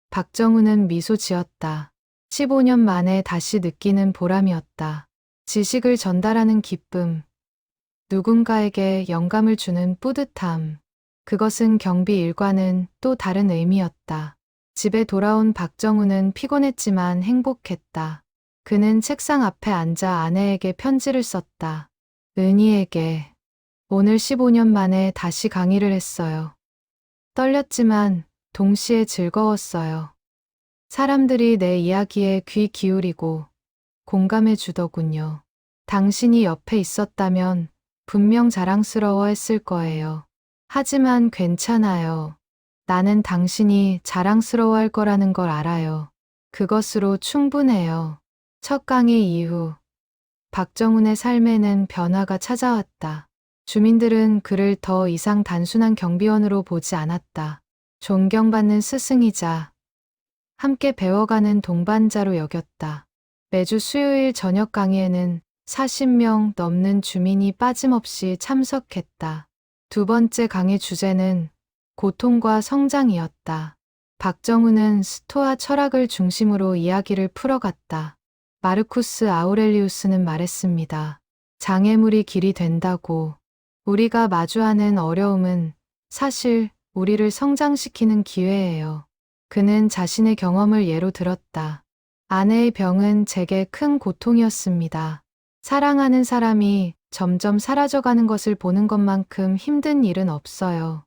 박정훈은 미소 지었다. 15년 만에 다시 느끼는 보람이었다. 지식을 전달하는 기쁨, 누군가에게 영감을 주는 뿌듯함. 그것은 경비 일과는 또 다른 의미였다. 집에 돌아온 박정훈은 피곤했지만 행복했다. 그는 책상 앞에 앉아 아내에게 편지를 썼다. 은희에게. 오늘 15년 만에 다시 강의를 했어요. 떨렸지만 동시에 즐거웠어요. 사람들이 내 이야기에 귀 기울이고 공감해 주더군요. 당신이 옆에 있었다면 분명 자랑스러워 했을 거예요. 하지만 괜찮아요. 나는 당신이 자랑스러워할 거라는 걸 알아요. 그것으로 충분해요. 첫 강의 이후 박정훈의 삶에는 변화가 찾아왔다. 주민들은 그를 더 이상 단순한 경비원으로 보지 않았다. 존경받는 스승이자 함께 배워가는 동반자로 여겼다. 매주 수요일 저녁 강의에는 40명 넘는 주민이 빠짐없이 참석했다. 두 번째 강의 주제는 고통과 성장이었다. 박정훈은 스토아 철학을 중심으로 이야기를 풀어갔다. 마르쿠스 아우렐리우스는 말했습니다. 장애물이 길이 된다고. 우리가 마주하는 어려움은 사실 우리를 성장시키는 기회예요. 그는 자신의 경험을 예로 들었다. 아내의 병은 제게 큰 고통이었습니다. 사랑하는 사람이 점점 사라져가는 것을 보는 것만큼 힘든 일은 없어요.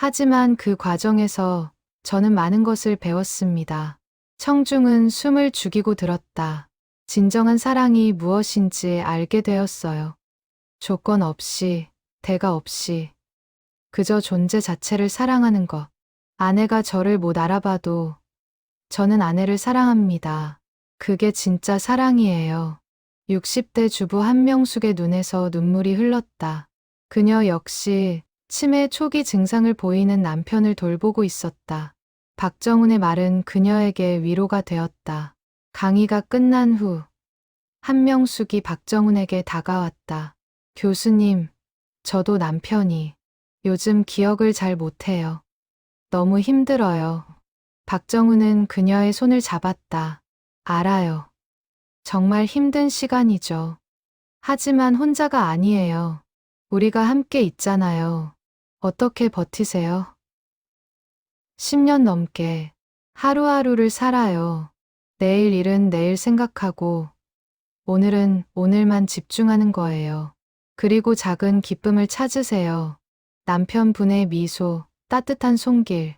하지만 그 과정에서 저는 많은 것을 배웠습니다. 청중은 숨을 죽이고 들었다. 진정한 사랑이 무엇인지 알게 되었어요. 조건 없이, 대가 없이, 그저 존재 자체를 사랑하는 것. 아내가 저를 못 알아봐도 저는 아내를 사랑합니다. 그게 진짜 사랑이에요. 60대 주부 한명숙의 눈에서 눈물이 흘렀다. 그녀 역시 치매 초기 증상을 보이는 남편을 돌보고 있었다. 박정훈의 말은 그녀에게 위로가 되었다. 강의가 끝난 후 한명숙이 박정훈에게 다가왔다. 교수님, 저도 남편이 요즘 기억을 잘 못해요. 너무 힘들어요. 박정훈은 그녀의 손을 잡았다. 알아요. 정말 힘든 시간이죠. 하지만 혼자가 아니에요. 우리가 함께 있잖아요. 어떻게 버티세요? 10년 넘게 하루하루를 살아요. 내일 일은 내일 생각하고 오늘은 오늘만 집중하는 거예요. 그리고 작은 기쁨을 찾으세요. 남편분의 미소, 따뜻한 손길.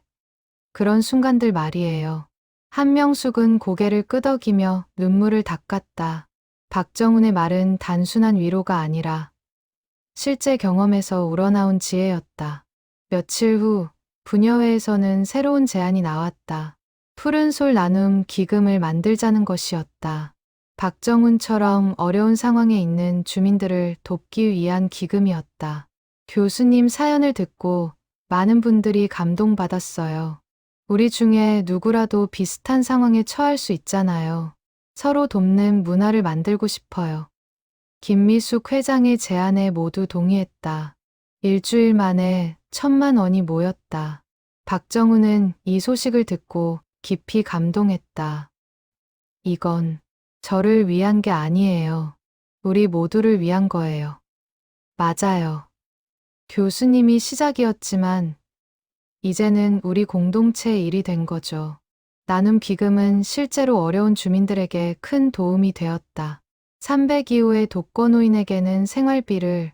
그런 순간들 말이에요. 한명숙은 고개를 끄덕이며 눈물을 닦았다. 박정훈의 말은 단순한 위로가 아니라 실제 경험에서 우러나온 지혜였다. 며칠 후 부녀회에서는 새로운 제안이 나왔다. 푸른 솔 나눔 기금을 만들자는 것이었다. 박정훈처럼 어려운 상황에 있는 주민들을 돕기 위한 기금이었다. 교수님 사연을 듣고 많은 분들이 감동받았어요. 우리 중에 누구라도 비슷한 상황에 처할 수 있잖아요. 서로 돕는 문화를 만들고 싶어요. 김미숙 회장의 제안에 모두 동의했다. 일주일 만에 1,000만 원이 모였다. 박정훈은 이 소식을 듣고 깊이 감동했다. 이건 저를 위한 게 아니에요. 우리 모두를 위한 거예요. 맞아요. 교수님이 시작이었지만 이제는 우리 공동체의 일이 된 거죠. 나눔 기금은 실제로 어려운 주민들에게 큰 도움이 되었다. 302호의 독거노인에게는 생활비를,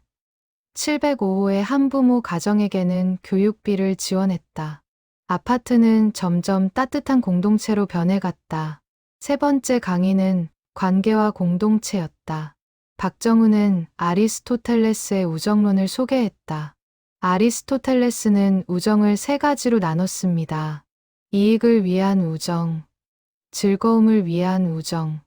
705호의 한부모 가정에게는 교육비를 지원했다. 아파트는 점점 따뜻한 공동체로 변해갔다. 세 번째 강의는 관계와 공동체였다. 박정훈은 아리스토텔레스의 우정론을 소개했다. 아리스토텔레스는 우정을 세 가지로 나눴습니다. 이익을 위한 우정, 즐거움을 위한 우정,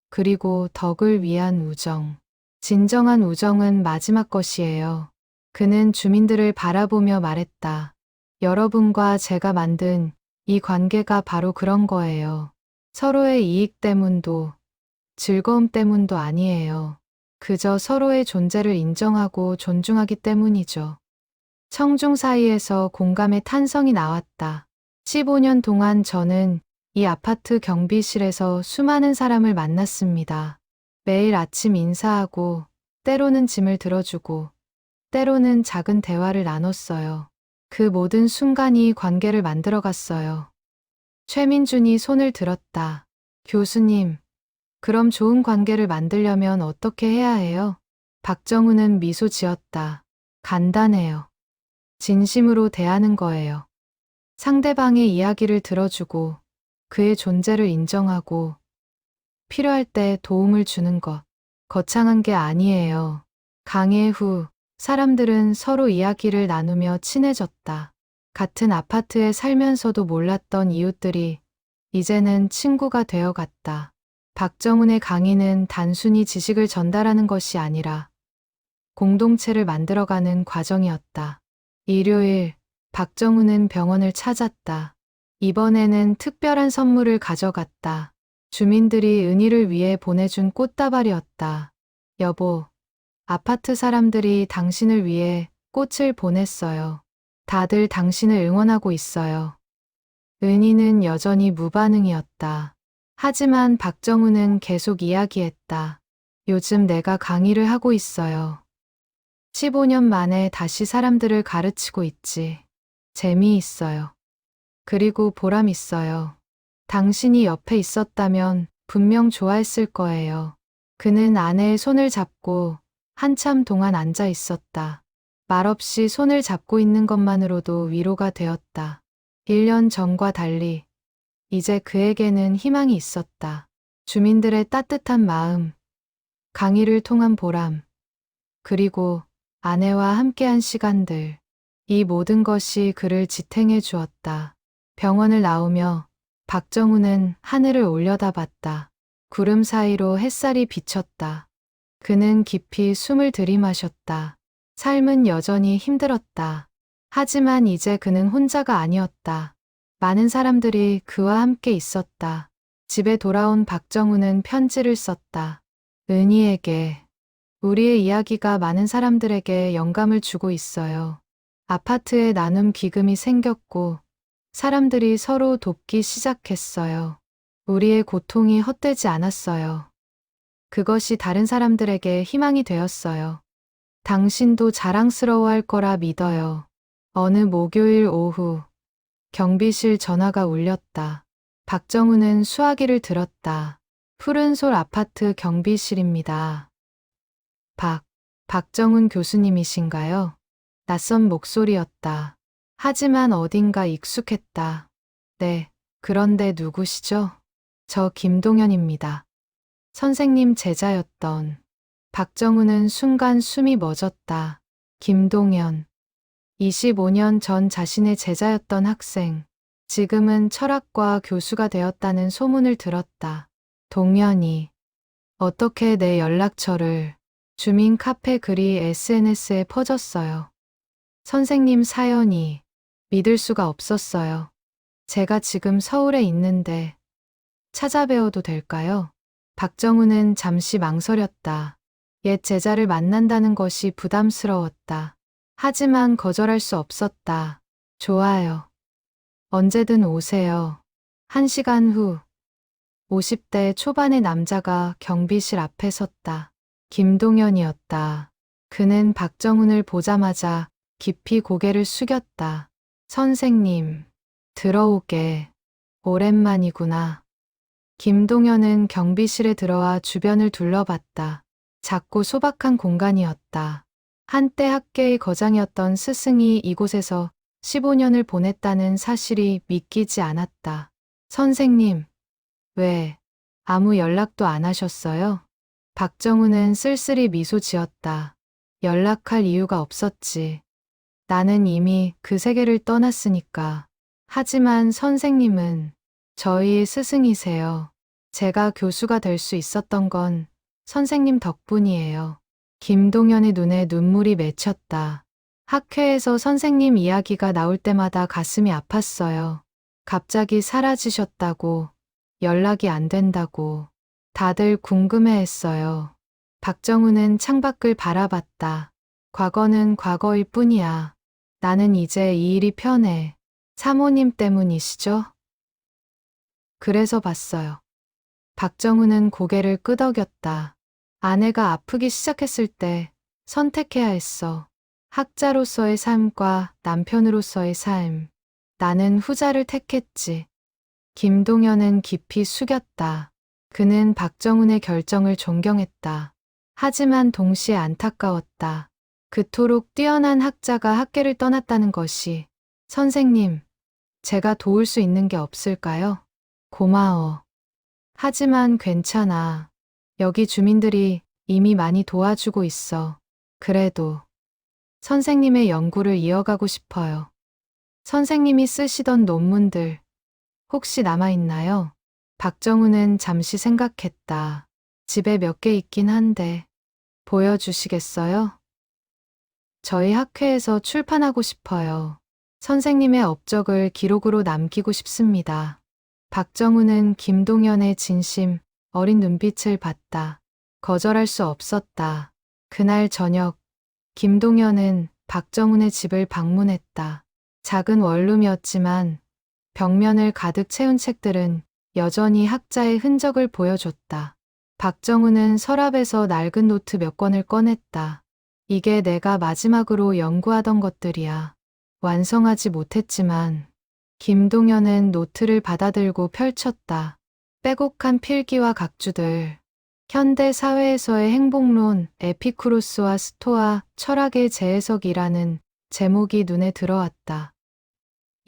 그리고 덕을 위한 우정. 진정한 우정은 마지막 것이에요. 그는 주민들을 바라보며 말했다. 여러분과 제가 만든 이 관계가 바로 그런 거예요. 서로의 이익 때문도 즐거움 때문도 아니에요. 그저 서로의 존재를 인정하고 존중하기 때문이죠. 청중 사이에서 공감의 탄성이 나왔다. 15년 동안 저는 이 아파트 경비실에서 수많은 사람을 만났습니다. 매일 아침 인사하고, 때로는 짐을 들어주고, 때로는 작은 대화를 나눴어요. 그 모든 순간이 관계를 만들어갔어요. 최민준이 손을 들었다. 교수님, 그럼 좋은 관계를 만들려면 어떻게 해야 해요? 박정훈은 미소 지었다. 간단해요. 진심으로 대하는 거예요. 상대방의 이야기를 들어주고 그의 존재를 인정하고 필요할 때 도움을 주는 것. 거창한 게 아니에요. 강의 후 사람들은 서로 이야기를 나누며 친해졌다. 같은 아파트에 살면서도 몰랐던 이웃들이 이제는 친구가 되어갔다. 박정훈의 강의는 단순히 지식을 전달하는 것이 아니라 공동체를 만들어가는 과정이었다. 일요일, 박정훈은 병원을 찾았다. 이번에는 특별한 선물을 가져갔다. 주민들이 은희를 위해 보내준 꽃다발이었다. 여보, 아파트 사람들이 당신을 위해 꽃을 보냈어요. 다들 당신을 응원하고 있어요. 은희는 여전히 무반응이었다. 하지만 박정훈은 계속 이야기했다. 요즘 내가 강의를 하고 있어요. 15년 만에 다시 사람들을 가르치고 있지. 재미있어요. 그리고 보람 있어요. 당신이 옆에 있었다면 분명 좋아했을 거예요. 그는 아내의 손을 잡고 한참 동안 앉아 있었다. 말없이 손을 잡고 있는 것만으로도 위로가 되었다. 1년 전과 달리 이제 그에게는 희망이 있었다. 주민들의 따뜻한 마음, 강의를 통한 보람, 그리고 아내와 함께한 시간들. 이 모든 것이 그를 지탱해 주었다. 병원을 나오며 박정훈은 하늘을 올려다봤다. 구름 사이로 햇살이 비쳤다. 그는 깊이 숨을 들이마셨다. 삶은 여전히 힘들었다. 하지만 이제 그는 혼자가 아니었다. 많은 사람들이 그와 함께 있었다. 집에 돌아온 박정훈은 편지를 썼다. 은희에게, 우리의 이야기가 많은 사람들에게 영감을 주고 있어요. 아파트에 나눔 기금이 생겼고 사람들이 서로 돕기 시작했어요. 우리의 고통이 헛되지 않았어요. 그것이 다른 사람들에게 희망이 되었어요. 당신도 자랑스러워할 거라 믿어요. 어느 목요일 오후 경비실 전화가 울렸다. 박정훈은 수화기를 들었다. 푸른솔 아파트 경비실입니다. 박정훈 교수님이신가요? 낯선 목소리였다. 하지만 어딘가 익숙했다. 네, 그런데 누구시죠? 저 김동현입니다. 선생님 제자였던. 박정훈은 순간 숨이 멎었다. 김동현. 25년 전 자신의 제자였던 학생. 지금은 철학과 교수가 되었다는 소문을 들었다. 동현이. 어떻게 내 연락처를. 주민 카페 글이 SNS에 퍼졌어요. 선생님 사연이. 믿을 수가 없었어요. 제가 지금 서울에 있는데 찾아뵈어도 될까요? 박정훈은 잠시 망설였다. 옛 제자를 만난다는 것이 부담스러웠다. 하지만 거절할 수 없었다. 좋아요. 언제든 오세요. 1시간 후 50대 초반의 남자가 경비실 앞에 섰다. 김동현이었다. 그는 박정훈을 보자마자 깊이 고개를 숙였다. 선생님, 들어오게. 오랜만이구나. 김동현은 경비실에 들어와 주변을 둘러봤다. 작고 소박한 공간이었다. 한때 학계의 거장이었던 스승이 이곳에서 15년을 보냈다는 사실이 믿기지 않았다. 선생님, 왜 아무 연락도 안 하셨어요? 박정훈은 쓸쓸히 미소 지었다. 연락할 이유가 없었지. 나는 이미 그 세계를 떠났으니까. 하지만 선생님은 저희의 스승이세요. 제가 교수가 될 수 있었던 건 선생님 덕분이에요. 김동현의 눈에 눈물이 맺혔다. 학회에서 선생님 이야기가 나올 때마다 가슴이 아팠어요. 갑자기 사라지셨다고, 연락이 안 된다고. 다들 궁금해했어요. 박정훈은 창밖을 바라봤다. 과거는 과거일 뿐이야. 나는 이제 이 일이 편해. 사모님 때문이시죠? 그래서 봤어요. 박정훈은 고개를 끄덕였다. 아내가 아프기 시작했을 때 선택해야 했어. 학자로서의 삶과 남편으로서의 삶. 나는 후자를 택했지. 김동현은 깊이 숙였다. 그는 박정훈의 결정을 존경했다. 하지만 동시에 안타까웠다. 그토록 뛰어난 학자가 학계를 떠났다는 것이. 선생님, 제가 도울 수 있는 게 없을까요? 고마워. 하지만 괜찮아. 여기 주민들이 이미 많이 도와주고 있어. 그래도 선생님의 연구를 이어가고 싶어요. 선생님이 쓰시던 논문들 혹시 남아있나요? 박정우는 잠시 생각했다. 집에 몇 개 있긴 한데 보여주시겠어요? 저희 학회에서 출판하고 싶어요. 선생님의 업적을 기록으로 남기고 싶습니다. 박정우는 김동연의 진심 어린 눈빛을 봤다. 거절할 수 없었다. 그날 저녁 김동연은 박정훈의 집을 방문했다. 작은 원룸이었지만 벽면을 가득 채운 책들은 여전히 학자의 흔적을 보여줬다. 박정훈은 서랍에서 낡은 노트 몇 권을 꺼냈다. 이게 내가 마지막으로 연구하던 것들이야. 완성하지 못했지만 김동연은 노트를 받아들고 펼쳤다. 빼곡한 필기와 각주들, 현대 사회에서의 행복론, 에피쿠로스와 스토아, 철학의 재해석이라는 제목이 눈에 들어왔다.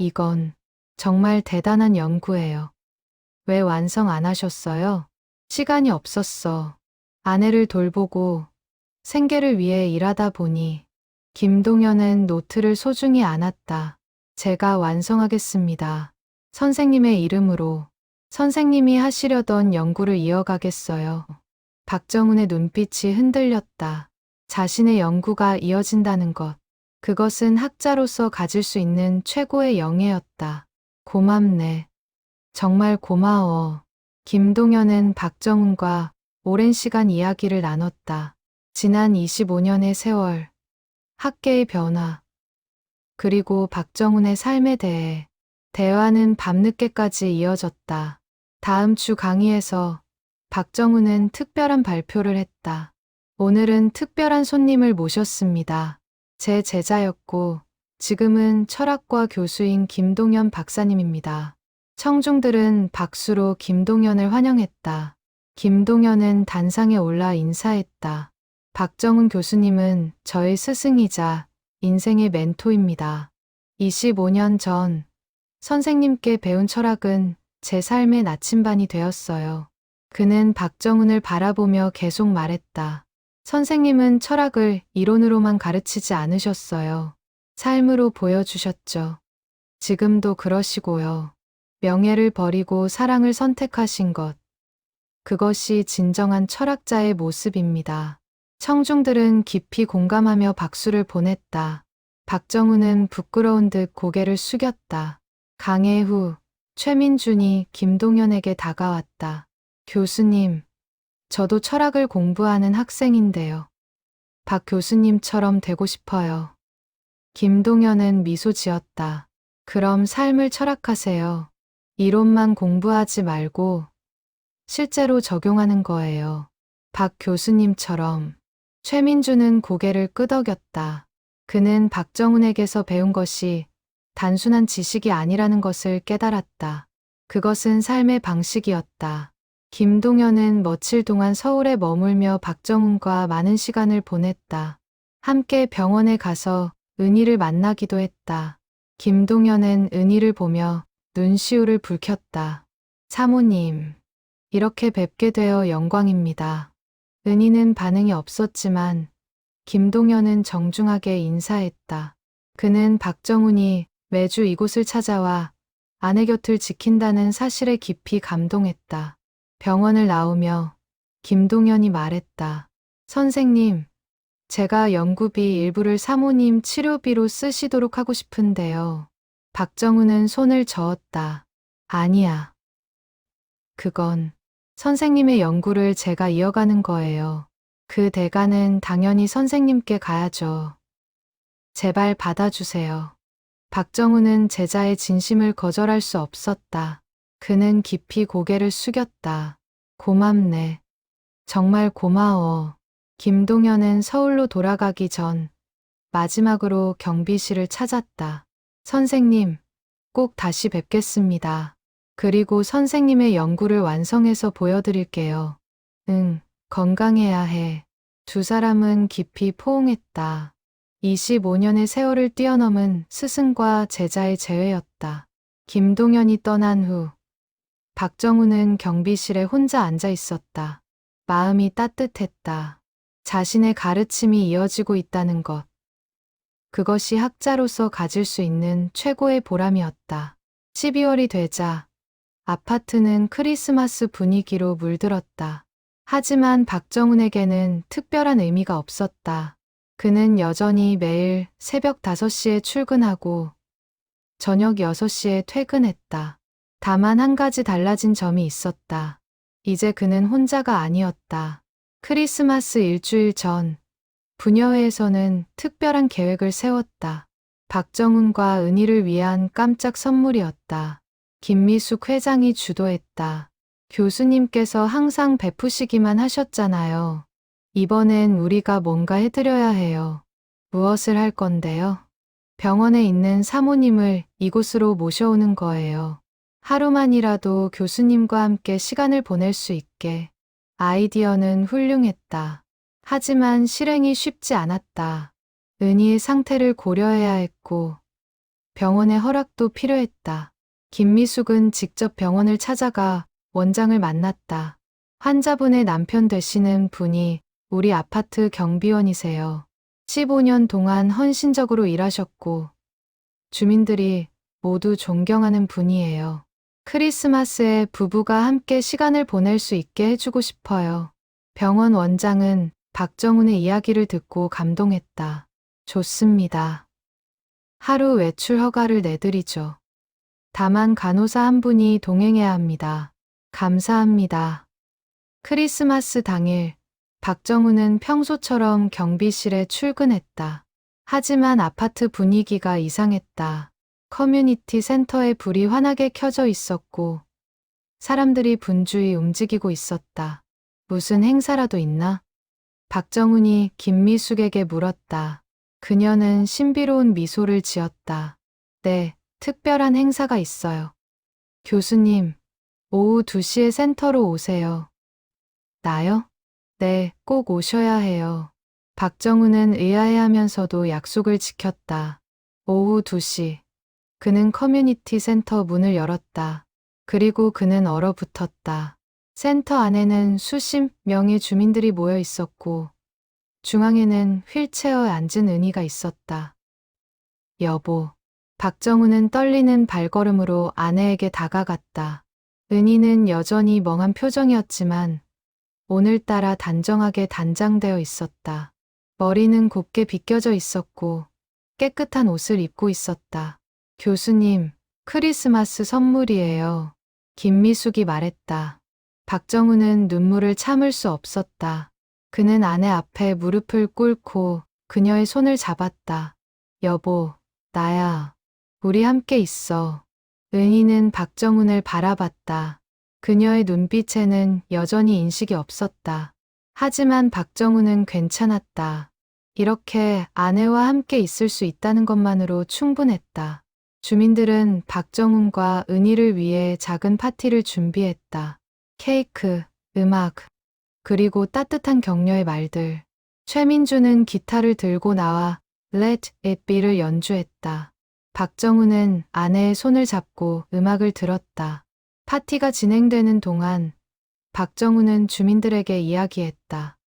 이건 정말 대단한 연구예요. 왜 완성 안 하셨어요? 시간이 없었어. 아내를 돌보고 생계를 위해 일하다 보니 김동연은 노트를 소중히 안았다. 제가 완성하겠습니다. 선생님의 이름으로 선생님이 하시려던 연구를 이어가겠어요. 박정훈의 눈빛이 흔들렸다. 자신의 연구가 이어진다는 것. 그것은 학자로서 가질 수 있는 최고의 영예였다. 고맙네. 정말 고마워. 김동연은 박정훈과 오랜 시간 이야기를 나눴다. 지난 25년의 세월, 학계의 변화, 그리고 박정훈의 삶에 대해 대화는 밤늦게까지 이어졌다. 다음 주 강의에서 박정훈은 특별한 발표를 했다. 오늘은 특별한 손님을 모셨습니다. 제 제자였고 지금은 철학과 교수인 김동연 박사님입니다. 청중들은 박수로 김동연을 환영했다. 김동연은 단상에 올라 인사했다. 박정훈 교수님은 저의 스승이자 인생의 멘토입니다. 25년 전 선생님께 배운 철학은 제 삶의 나침반이 되었어요. 그는 박정훈을 바라보며 계속 말했다. 선생님은 철학을 이론으로만 가르치지 않으셨어요. 삶으로 보여주셨죠. 지금도 그러시고요. 명예를 버리고 사랑을 선택하신 것. 그것이 진정한 철학자의 모습입니다. 청중들은 깊이 공감하며 박수를 보냈다. 박정훈은 부끄러운 듯 고개를 숙였다. 강해 후 최민준이 김동연에게 다가왔다. 교수님, 저도 철학을 공부하는 학생인데요. 박 교수님처럼 되고 싶어요. 김동연은 미소 지었다. 그럼 삶을 철학하세요. 이론만 공부하지 말고 실제로 적용하는 거예요. 박 교수님처럼. 최민주는 고개를 끄덕였다. 그는 박정훈에게서 배운 것이 단순한 지식이 아니라는 것을 깨달았다. 그것은 삶의 방식이었다. 김동연은 며칠 동안 서울에 머물며 박정훈과 많은 시간을 보냈다. 함께 병원에 가서 은희를 만나기도 했다. 김동연은 은희를 보며 눈시울을 붉혔다. 사모님, 이렇게 뵙게 되어 영광입니다. 은희는 반응이 없었지만 김동연은 정중하게 인사했다. 그는 박정훈이 매주 이곳을 찾아와 아내 곁을 지킨다는 사실에 깊이 감동했다. 병원을 나오며 김동연이 말했다. 선생님, 제가 연구비 일부를 사모님 치료비로 쓰시도록 하고 싶은데요. 박정훈은 손을 저었다. 아니야. 그건 선생님의 연구를 제가 이어가는 거예요. 그 대가는 당연히 선생님께 가야죠. 제발 받아주세요. 박정훈은 제자의 진심을 거절할 수 없었다. 그는 깊이 고개를 숙였다. 고맙네. 정말 고마워. 김동연은 서울로 돌아가기 전 마지막으로 경비실을 찾았다. 선생님, 꼭 다시 뵙겠습니다. 그리고 선생님의 연구를 완성해서 보여드릴게요. 응, 건강해야 해. 두 사람은 깊이 포옹했다. 25년의 세월을 뛰어넘은 스승과 제자의 재회였다. 김동연이 떠난 후 박정훈은 경비실에 혼자 앉아 있었다. 마음이 따뜻했다. 자신의 가르침이 이어지고 있다는 것. 그것이 학자로서 가질 수 있는 최고의 보람이었다. 12월이 되자 아파트는 크리스마스 분위기로 물들었다. 하지만 박정훈에게는 특별한 의미가 없었다. 그는 여전히 매일 새벽 5시에 출근하고 저녁 6시에 퇴근했다. 다만 한 가지 달라진 점이 있었다. 이제 그는 혼자가 아니었다. 크리스마스 일주일 전, 부녀회에서는 특별한 계획을 세웠다. 박정훈과 은희를 위한 깜짝 선물이었다. 김미숙 회장이 주도했다. 교수님께서 항상 베푸시기만 하셨잖아요. 이번엔 우리가 뭔가 해드려야 해요. 무엇을 할 건데요? 병원에 있는 사모님을 이곳으로 모셔오는 거예요. 하루만이라도 교수님과 함께 시간을 보낼 수 있게. 아이디어는 훌륭했다. 하지만 실행이 쉽지 않았다. 은희의 상태를 고려해야 했고 병원의 허락도 필요했다. 김미숙은 직접 병원을 찾아가 원장을 만났다. 환자분의 남편 되시는 분이 우리 아파트 경비원이세요. 15년 동안 헌신적으로 일하셨고 주민들이 모두 존경하는 분이에요. 크리스마스에 부부가 함께 시간을 보낼 수 있게 해주고 싶어요. 병원 원장은 박정훈의 이야기를 듣고 감동했다. 좋습니다. 하루 외출 허가를 내드리죠. 다만 간호사 한 분이 동행해야 합니다. 감사합니다. 크리스마스 당일 박정훈은 평소처럼 경비실에 출근했다. 하지만 아파트 분위기가 이상했다. 커뮤니티 센터에 불이 환하게 켜져 있었고 사람들이 분주히 움직이고 있었다. 무슨 행사라도 있나? 박정훈이 김미숙에게 물었다. 그녀는 신비로운 미소를 지었다. 네, 특별한 행사가 있어요. 교수님, 오후 2시에 센터로 오세요. 나요? 네, 꼭 오셔야 해요. 박정훈은 의아해하면서도 약속을 지켰다. 오후 2시. 그는 커뮤니티 센터 문을 열었다. 그리고 그는 얼어붙었다. 센터 안에는 수십 명의 주민들이 모여 있었고 중앙에는 휠체어에 앉은 은희가 있었다. 여보. 박정훈은 떨리는 발걸음으로 아내에게 다가갔다. 은희는 여전히 멍한 표정이었지만 오늘따라 단정하게 단장되어 있었다. 머리는 곱게 빗겨져 있었고 깨끗한 옷을 입고 있었다. 교수님, 크리스마스 선물이에요. 김미숙이 말했다. 박정훈은 눈물을 참을 수 없었다. 그는 아내 앞에 무릎을 꿇고 그녀의 손을 잡았다. 여보, 나야. 우리 함께 있어. 은희는 박정훈을 바라봤다. 그녀의 눈빛에는 여전히 인식이 없었다. 하지만 박정훈은 괜찮았다. 이렇게 아내와 함께 있을 수 있다는 것만으로 충분했다. 주민들은 박정훈과 은희를 위해 작은 파티를 준비했다. 케이크, 음악, 그리고 따뜻한 격려의 말들. 최민주는 기타를 들고 나와 Let It Be를 연주했다. 박정훈은 아내의 손을 잡고 음악을 들었다. 파티가 진행되는 동안 박정훈은 주민들에게 이야기했다.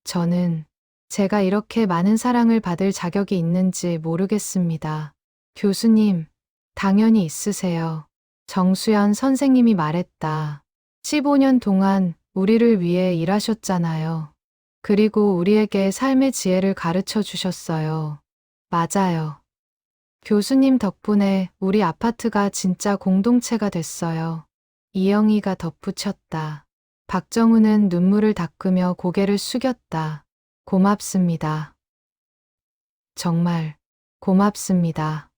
저는 제가 이렇게 많은 사랑을 받을 자격이 있는지 모르겠습니다. 교수님, 당연히 있으세요. 정수연 선생님이 말했다. 15년 동안 우리를 위해 일하셨잖아요. 그리고 우리에게 삶의 지혜를 가르쳐 주셨어요. 맞아요. 교수님 덕분에 우리 아파트가 진짜 공동체가 됐어요. 이영희가 덧붙였다. 박정훈은 눈물을 닦으며 고개를 숙였다. 고맙습니다. 정말 고맙습니다.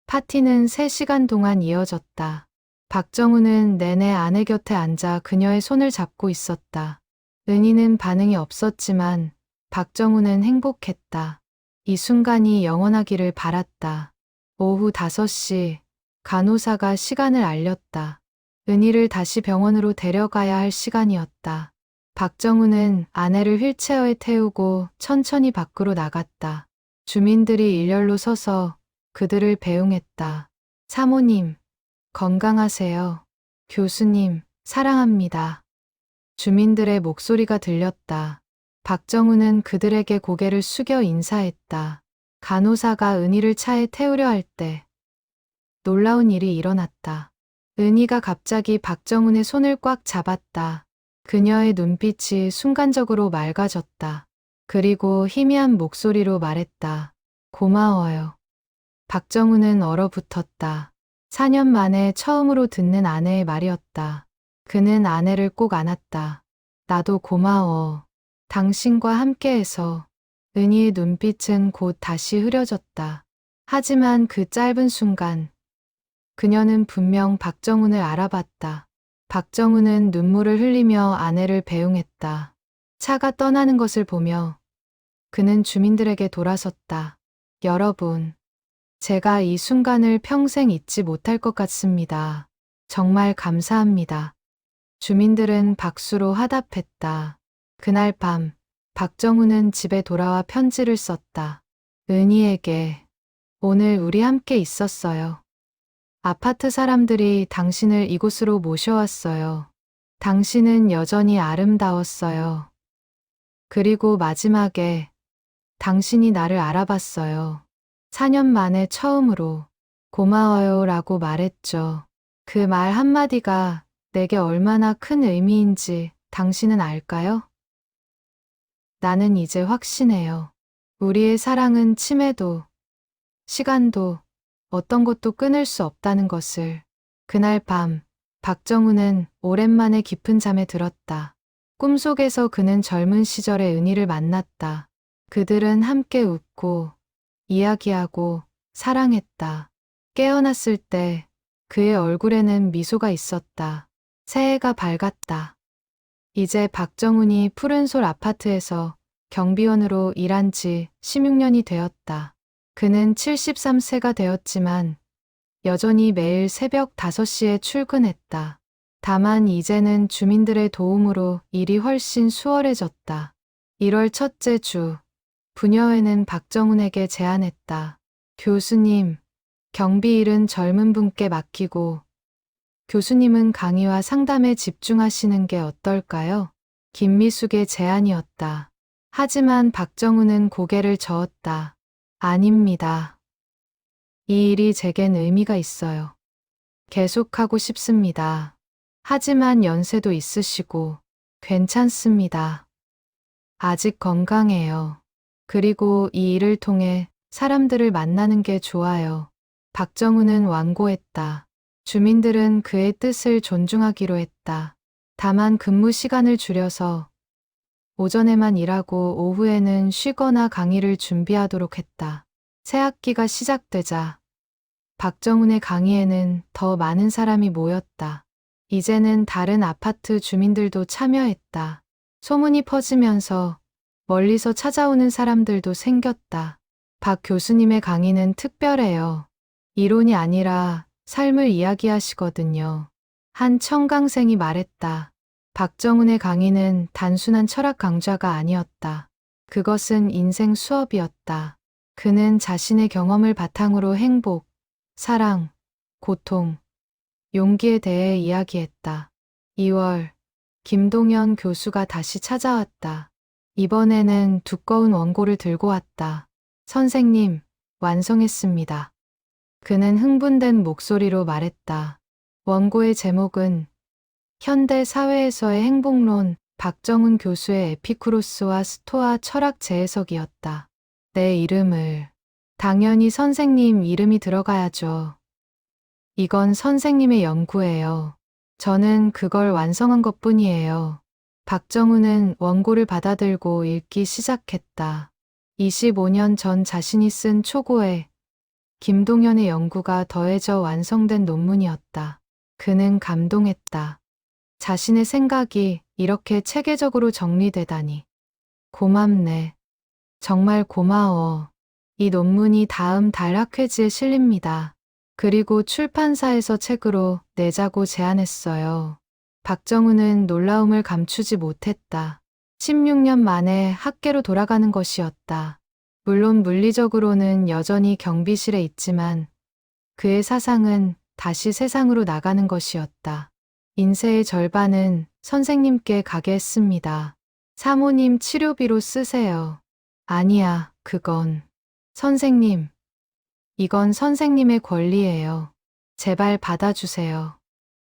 파티는 3시간 동안 이어졌다. 박정훈은 내내 아내 곁에 앉아 그녀의 손을 잡고 있었다. 은희는 반응이 없었지만 박정훈은 행복했다. 이 순간이 영원하기를 바랐다. 오후 5시 간호사가 시간을 알렸다. 은희를 다시 병원으로 데려가야 할 시간이었다. 박정훈은 아내를 휠체어에 태우고 천천히 밖으로 나갔다. 주민들이 일렬로 서서 그들을 배웅했다. 사모님, 건강하세요. 교수님, 사랑합니다. 주민들의 목소리가 들렸다. 박정훈은 그들에게 고개를 숙여 인사했다. 간호사가 은희를 차에 태우려 할 때 놀라운 일이 일어났다. 은희가 갑자기 박정훈의 손을 꽉 잡았다. 그녀의 눈빛이 순간적으로 맑아졌다. 그리고 희미한 목소리로 말했다. 고마워요. 박정훈은 얼어붙었다. 4년 만에 처음으로 듣는 아내의 말이었다. 그는 아내를 꼭 안았다. 나도 고마워. 당신과 함께해서. 은희의 눈빛은 곧 다시 흐려졌다. 하지만 그 짧은 순간 그녀는 분명 박정훈을 알아봤다. 박정훈은 눈물을 흘리며 아내를 배웅했다. 차가 떠나는 것을 보며 그는 주민들에게 돌아섰다. 여러분, 제가 이 순간을 평생 잊지 못할 것 같습니다. 정말 감사합니다. 주민들은 박수로 화답했다. 그날 밤, 박정훈은 집에 돌아와 편지를 썼다. 은희에게, 오늘 우리 함께 있었어요. 아파트 사람들이 당신을 이곳으로 모셔왔어요. 당신은 여전히 아름다웠어요. 그리고 마지막에 당신이 나를 알아봤어요. 4년 만에 처음으로 고마워요 라고 말했죠. 그 말 한마디가 내게 얼마나 큰 의미인지 당신은 알까요? 나는 이제 확신해요. 우리의 사랑은 침해도, 시간도, 어떤 것도 끊을 수 없다는 것을. 그날 밤, 박정훈은 오랜만에 깊은 잠에 들었다. 꿈속에서 그는 젊은 시절의 은희를 만났다. 그들은 함께 웃고, 이야기하고, 사랑했다. 깨어났을 때 그의 얼굴에는 미소가 있었다. 새해가 밝았다. 이제 박정훈이 푸른솔 아파트에서 경비원으로 일한 지 16년이 되었다. 그는 73세가 되었지만 여전히 매일 새벽 5시에 출근했다. 다만 이제는 주민들의 도움으로 일이 훨씬 수월해졌다. 1월 첫째 주, 부녀회는 박정훈에게 제안했다. 교수님, 경비 일은 젊은 분께 맡기고 교수님은 강의와 상담에 집중하시는 게 어떨까요? 김미숙의 제안이었다. 하지만 박정훈은 고개를 저었다. 아닙니다. 이 일이 제겐 의미가 있어요. 계속하고 싶습니다. 하지만 연세도 있으시고 괜찮습니다. 아직 건강해요. 그리고 이 일을 통해 사람들을 만나는 게 좋아요. 박정훈은 완고했다. 주민들은 그의 뜻을 존중하기로 했다. 다만 근무 시간을 줄여서 오전에만 일하고 오후에는 쉬거나 강의를 준비하도록 했다. 새 학기가 시작되자 박정훈의 강의에는 더 많은 사람이 모였다. 이제는 다른 아파트 주민들도 참여했다. 소문이 퍼지면서 멀리서 찾아오는 사람들도 생겼다. 박 교수님의 강의는 특별해요. 이론이 아니라 삶을 이야기하시거든요. 한 청강생이 말했다. 박정훈의 강의는 단순한 철학 강좌가 아니었다. 그것은 인생 수업이었다. 그는 자신의 경험을 바탕으로 행복, 사랑, 고통, 용기에 대해 이야기했다. 2월, 김동연 교수가 다시 찾아왔다. 이번에는 두꺼운 원고를 들고 왔다. 선생님, 완성했습니다. 그는 흥분된 목소리로 말했다. 원고의 제목은 현대 사회에서의 행복론, 박정훈 교수의 에피쿠로스와 스토아 철학 재해석이었다. 내 이름을, 당연히 선생님 이름이 들어가야죠. 이건 선생님의 연구예요. 저는 그걸 완성한 것뿐이에요. 박정훈은 원고를 받아들고 읽기 시작했다. 25년 전 자신이 쓴 초고의 김동연의 연구가 더해져 완성된 논문이었다. 그는 감동했다. 자신의 생각이 이렇게 체계적으로 정리되다니. 고맙네. 정말 고마워. 이 논문이 다음 달 학회지에 실립니다. 그리고 출판사에서 책으로 내자고 제안했어요. 박정훈은 놀라움을 감추지 못했다. 16년 만에 학계로 돌아가는 것이었다. 물론 물리적으로는 여전히 경비실에 있지만 그의 사상은 다시 세상으로 나가는 것이었다. 인세의 절반은 선생님께 가게 했습니다. 사모님 치료비로 쓰세요. 아니야, 그건 선생님, 이건 선생님의 권리예요. 제발 받아주세요.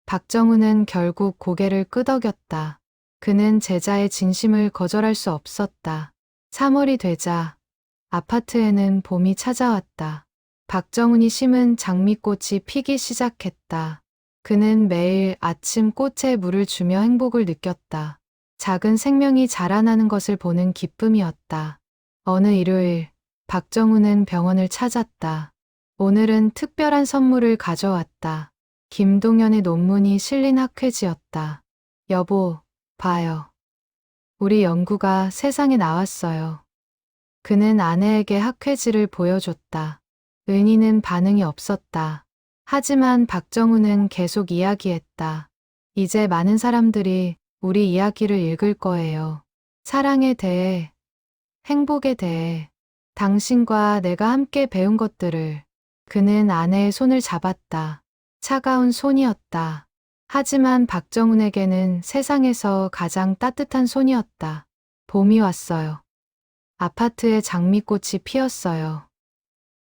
박정우는 결국 고개를 끄덕였다. 그는 제자의 진심을 거절할 수 없었다. 3월이 되자 아파트에는 봄이 찾아왔다. 박정훈이 심은 장미꽃이 피기 시작했다. 그는 매일 아침 꽃에 물을 주며 행복을 느꼈다. 작은 생명이 자라나는 것을 보는 기쁨이었다. 어느 일요일, 박정훈은 병원을 찾았다. 오늘은 특별한 선물을 가져왔다. 김동연의 논문이 실린 학회지였다. 여보, 봐요. 우리 연구가 세상에 나왔어요. 그는 아내에게 학회지를 보여줬다. 은희는 반응이 없었다. 하지만 박정우는 계속 이야기했다. 이제 많은 사람들이 우리 이야기를 읽을 거예요. 사랑에 대해, 행복에 대해, 당신과 내가 함께 배운 것들을. 그는 아내의 손을 잡았다. 차가운 손이었다. 하지만 박정훈에게는 세상에서 가장 따뜻한 손이었다. 봄이 왔어요. 아파트에 장미꽃이 피었어요.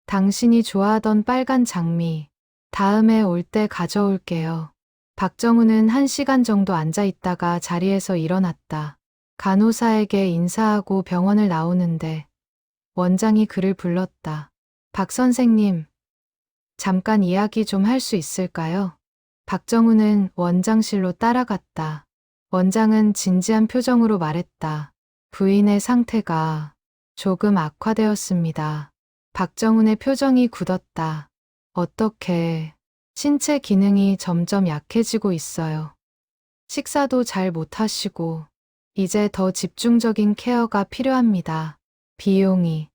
당신이 좋아하던 빨간 장미. 다음에 올 때 가져올게요. 박정훈은 1시간 정도 앉아 있다가 자리에서 일어났다. 간호사에게 인사하고 병원을 나오는데 원장이 그를 불렀다. 박 선생님, 잠깐 이야기 좀 할 수 있을까요? 박정훈은 원장실로 따라갔다. 원장은 진지한 표정으로 말했다. 부인의 상태가 조금 악화되었습니다. 박정훈의 표정이 굳었다. 어떻게? 신체 기능이 점점 약해지고 있어요. 식사도 잘 못하시고 이제 더 집중적인 케어가 필요합니다. 비용이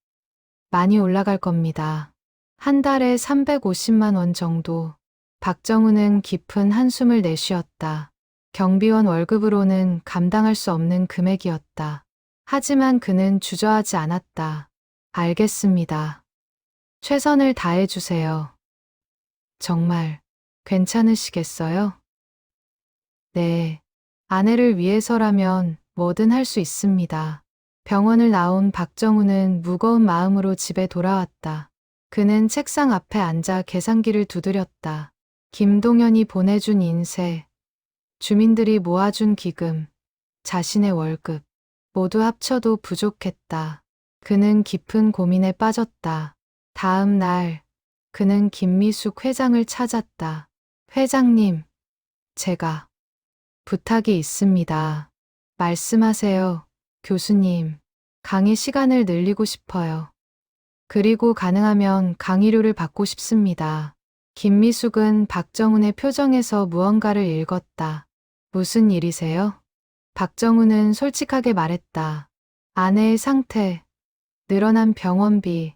많이 올라갈 겁니다. 한 달에 350만 원 정도. 박정훈은 깊은 한숨을 내쉬었다. 경비원 월급으로는 감당할 수 없는 금액이었다. 하지만 그는 주저하지 않았다. 알겠습니다. 최선을 다해주세요. 정말 괜찮으시겠어요? 네. 아내를 위해서라면 뭐든 할 수 있습니다. 병원을 나온 박정훈은 무거운 마음으로 집에 돌아왔다. 그는 책상 앞에 앉아 계산기를 두드렸다. 김동연이 보내준 인쇄, 주민들이 모아준 기금, 자신의 월급, 모두 합쳐도 부족했다. 그는 깊은 고민에 빠졌다. 다음 날, 그는 김미숙 회장을 찾았다. 회장님, 제가 부탁이 있습니다. 말씀하세요, 교수님. 강의 시간을 늘리고 싶어요. 그리고 가능하면 강의료를 받고 싶습니다. 김미숙은 박정훈의 표정에서 무언가를 읽었다. 무슨 일이세요? 박정훈은 솔직하게 말했다. 아내의 상태, 늘어난 병원비,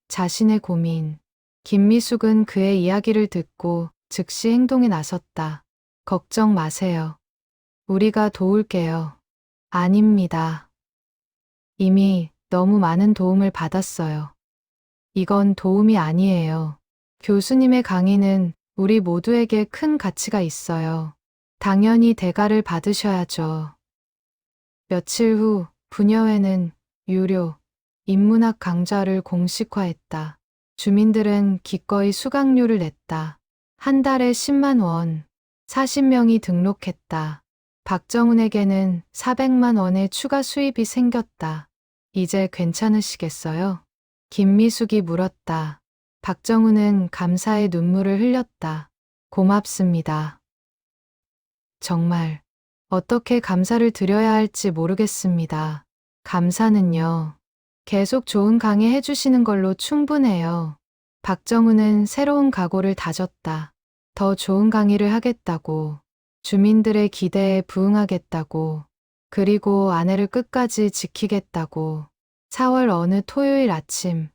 자신의 고민. 김미숙은 그의 이야기를 듣고 즉시 행동에 나섰다. 걱정 마세요. 우리가 도울게요. 아닙니다. 이미 너무 많은 도움을 받았어요. 이건 도움이 아니에요. 교수님의 강의는 우리 모두에게 큰 가치가 있어요. 당연히 대가를 받으셔야죠. 며칠 후 부녀회는 유료 인문학 강좌를 공식화했다. 주민들은 기꺼이 수강료를 냈다. 한 달에 10만 원, 40명이 등록했다. 박정훈에게는 400만 원의 추가 수입이 생겼다. 이제 괜찮으시겠어요? 김미숙이 물었다. 박정훈은 감사의 눈물을 흘렸다. 고맙습니다. 정말 어떻게 감사를 드려야 할지 모르겠습니다. 감사는요. 계속 좋은 강의 해주시는 걸로 충분해요. 박정훈은 새로운 각오를 다졌다. 더 좋은 강의를 하겠다고, 주민들의 기대에 부응하겠다고, 그리고 아내를 끝까지 지키겠다고. 4월 어느 토요일 아침,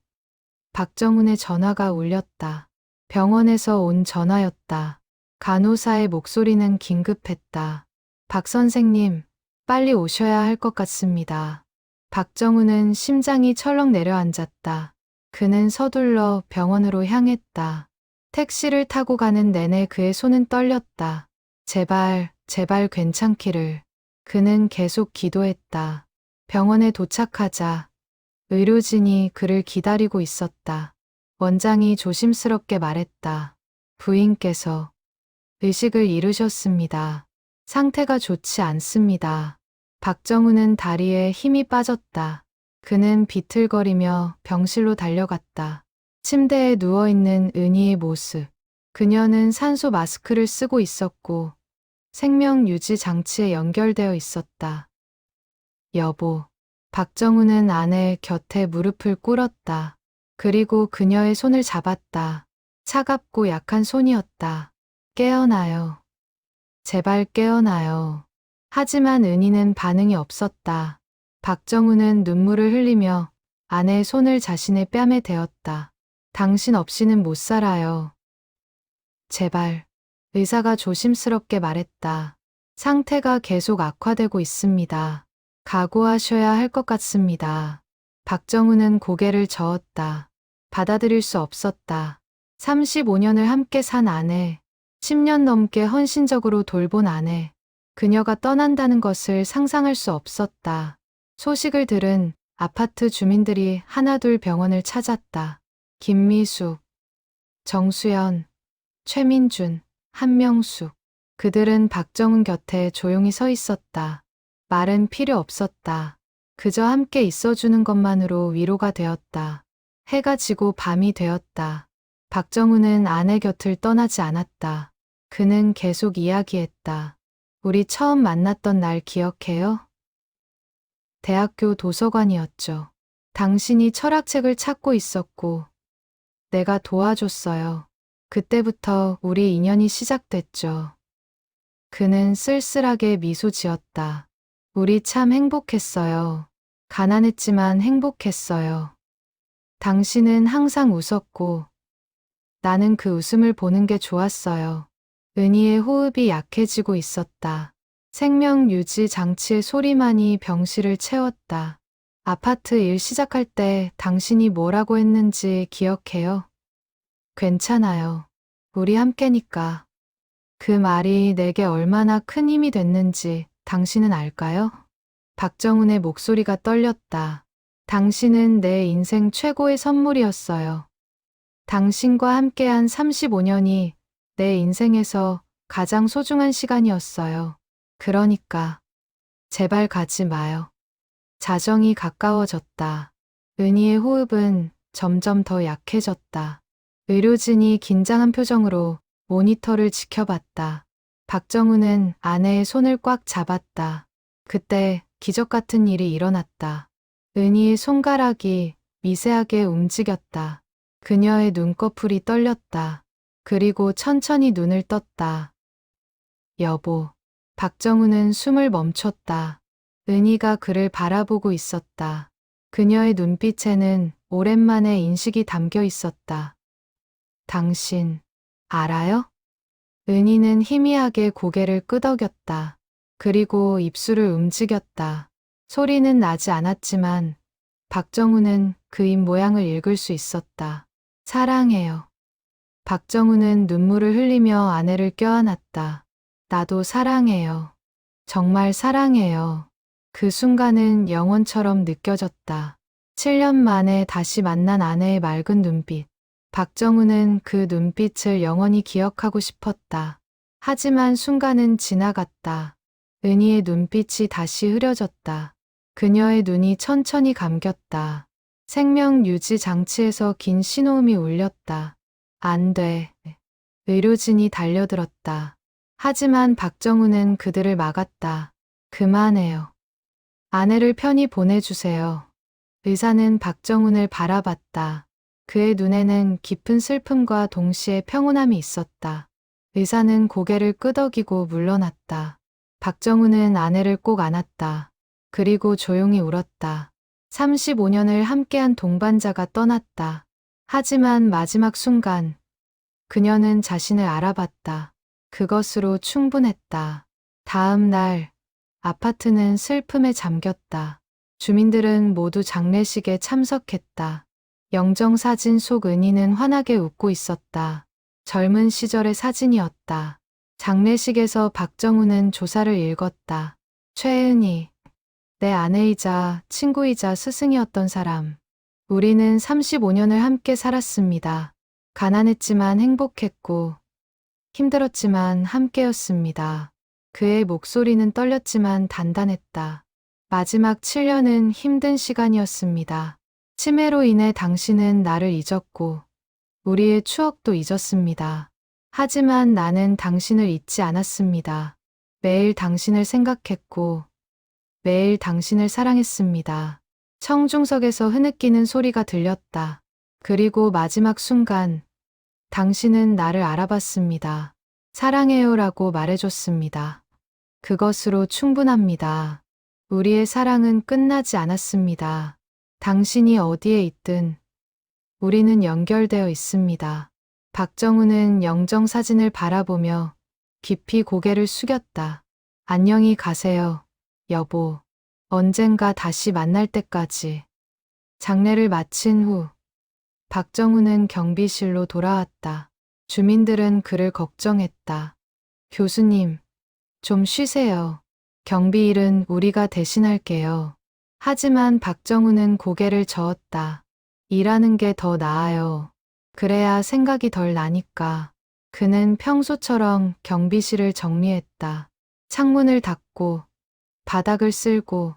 박정훈의 전화가 울렸다. 병원에서 온 전화였다. 간호사의 목소리는 긴급했다. 박 선생님, 빨리 오셔야 할 것 같습니다. 박정훈은 심장이 철렁 내려앉았다. 그는 서둘러 병원으로 향했다. 택시를 타고 가는 내내 그의 손은 떨렸다. 제발, 제발 괜찮기를. 그는 계속 기도했다. 병원에 도착하자 의료진이 그를 기다리고 있었다. 원장이 조심스럽게 말했다. 부인께서 의식을 잃으셨습니다. 상태가 좋지 않습니다. 박정우는 다리에 힘이 빠졌다. 그는 비틀거리며 병실로 달려갔다. 침대에 누워있는 은희의 모습. 그녀는 산소 마스크를 쓰고 있었고 생명 유지 장치에 연결되어 있었다. 여보. 박정우는 아내 곁에 무릎을 꿇었다. 그리고 그녀의 손을 잡았다. 차갑고 약한 손이었다. 깨어나요. 제발 깨어나요. 하지만 은희는 반응이 없었다. 박정우는 눈물을 흘리며 아내의 손을 자신의 뺨에 대었다. 당신 없이는 못 살아요. 제발. 의사가 조심스럽게 말했다. 상태가 계속 악화되고 있습니다. 각오하셔야 할 것 같습니다. 박정우는 고개를 저었다. 받아들일 수 없었다. 35년을 함께 산 아내, 10년 넘게 헌신적으로 돌본 아내, 그녀가 떠난다는 것을 상상할 수 없었다. 소식을 들은 아파트 주민들이 하나둘 병원을 찾았다. 김미숙, 정수연, 최민준, 한명숙. 그들은 박정훈 곁에 조용히 서 있었다. 말은 필요 없었다. 그저 함께 있어주는 것만으로 위로가 되었다. 해가 지고 밤이 되었다. 박정훈은 아내 곁을 떠나지 않았다. 그는 계속 이야기했다. 우리 처음 만났던 날 기억해요? 대학교 도서관이었죠. 당신이 철학책을 찾고 있었고 내가 도와줬어요. 그때부터 우리 인연이 시작됐죠. 그는 쓸쓸하게 미소 지었다. 우리 참 행복했어요. 가난했지만 행복했어요. 당신은 항상 웃었고 나는 그 웃음을 보는 게 좋았어요. 은희의 호흡이 약해지고 있었다. 생명 유지 장치의 소리만이 병실을 채웠다. 아파트 일 시작할 때 당신이 뭐라고 했는지 기억해요? 괜찮아요. 우리 함께니까. 그 말이 내게 얼마나 큰 힘이 됐는지 당신은 알까요? 박정훈의 목소리가 떨렸다. 당신은 내 인생 최고의 선물이었어요. 당신과 함께한 35년이 내 인생에서 가장 소중한 시간이었어요. 그러니까 제발 가지 마요. 자정이 가까워졌다. 은희의 호흡은 점점 더 약해졌다. 의료진이 긴장한 표정으로 모니터를 지켜봤다. 박정우는 아내의 손을 꽉 잡았다. 그때 기적 같은 일이 일어났다. 은희의 손가락이 미세하게 움직였다. 그녀의 눈꺼풀이 떨렸다. 그리고 천천히 눈을 떴다. 여보. 박정우는 숨을 멈췄다. 은희가 그를 바라보고 있었다. 그녀의 눈빛에는 오랜만에 인식이 담겨 있었다. 당신, 알아요? 은희는 희미하게 고개를 끄덕였다. 그리고 입술을 움직였다. 소리는 나지 않았지만 박정우는 그 입 모양을 읽을 수 있었다. 사랑해요. 박정우는 눈물을 흘리며 아내를 껴안았다. 나도 사랑해요. 정말 사랑해요. 그 순간은 영원처럼 느껴졌다. 7년 만에 다시 만난 아내의 맑은 눈빛. 박정우는 그 눈빛을 영원히 기억하고 싶었다. 하지만 순간은 지나갔다. 은희의 눈빛이 다시 흐려졌다. 그녀의 눈이 천천히 감겼다. 생명 유지 장치에서 긴 신호음이 울렸다. 안 돼. 의료진이 달려들었다. 하지만 박정우는 그들을 막았다. 그만해요. 아내를 편히 보내주세요. 의사는 박정훈을 바라봤다. 그의 눈에는 깊은 슬픔과 동시에 평온함이 있었다. 의사는 고개를 끄덕이고 물러났다. 박정훈은 아내를 꼭 안았다. 그리고 조용히 울었다. 35년을 함께한 동반자가 떠났다. 하지만 마지막 순간 그녀는 자신을 알아봤다. 그것으로 충분했다. 다음 날 아파트는 슬픔에 잠겼다. 주민들은 모두 장례식에 참석했다. 영정사진 속 은희는 환하게 웃고 있었다. 젊은 시절의 사진이었다. 장례식에서 박정우는 조사를 읽었다. 최은희, 내 아내이자 친구이자 스승이었던 사람. 우리는 35년을 함께 살았습니다. 가난했지만 행복했고, 힘들었지만 함께였습니다. 그의 목소리는 떨렸지만 단단했다. 마지막 7년은 힘든 시간이었습니다. 치매로 인해 당신은 나를 잊었고, 우리의 추억도 잊었습니다. 하지만 나는 당신을 잊지 않았습니다. 매일 당신을 생각했고, 매일 당신을 사랑했습니다. 청중석에서 흐느끼는 소리가 들렸다. 그리고 마지막 순간, 당신은 나를 알아봤습니다. 사랑해요라고 말해줬습니다. 그것으로 충분합니다. 우리의 사랑은 끝나지 않았습니다. 당신이 어디에 있든 우리는 연결되어 있습니다. 박정우는 영정사진을 바라보며 깊이 고개를 숙였다. 안녕히 가세요, 여보. 언젠가 다시 만날 때까지. 장례를 마친 후 박정우는 경비실로 돌아왔다. 주민들은 그를 걱정했다. 교수님, 좀 쉬세요. 경비일은 우리가 대신할게요. 하지만 박정우는 고개를 저었다. 일하는 게 더 나아요. 그래야 생각이 덜 나니까. 그는 평소처럼 경비실을 정리했다. 창문을 닫고, 바닥을 쓸고,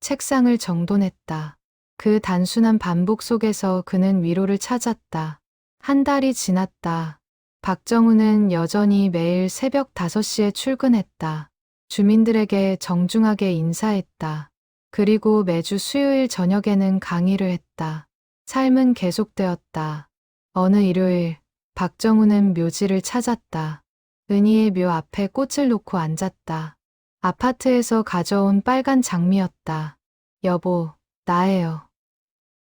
책상을 정돈했다. 그 단순한 반복 속에서 그는 위로를 찾았다. 한 달이 지났다. 박정우는 여전히 매일 새벽 5시에 출근했다. 주민들에게 정중하게 인사했다. 그리고 매주 수요일 저녁에는 강의를 했다. 삶은 계속되었다. 어느 일요일, 박정우는 묘지를 찾았다. 은희의 묘 앞에 꽃을 놓고 앉았다. 아파트에서 가져온 빨간 장미였다. 여보, 나예요.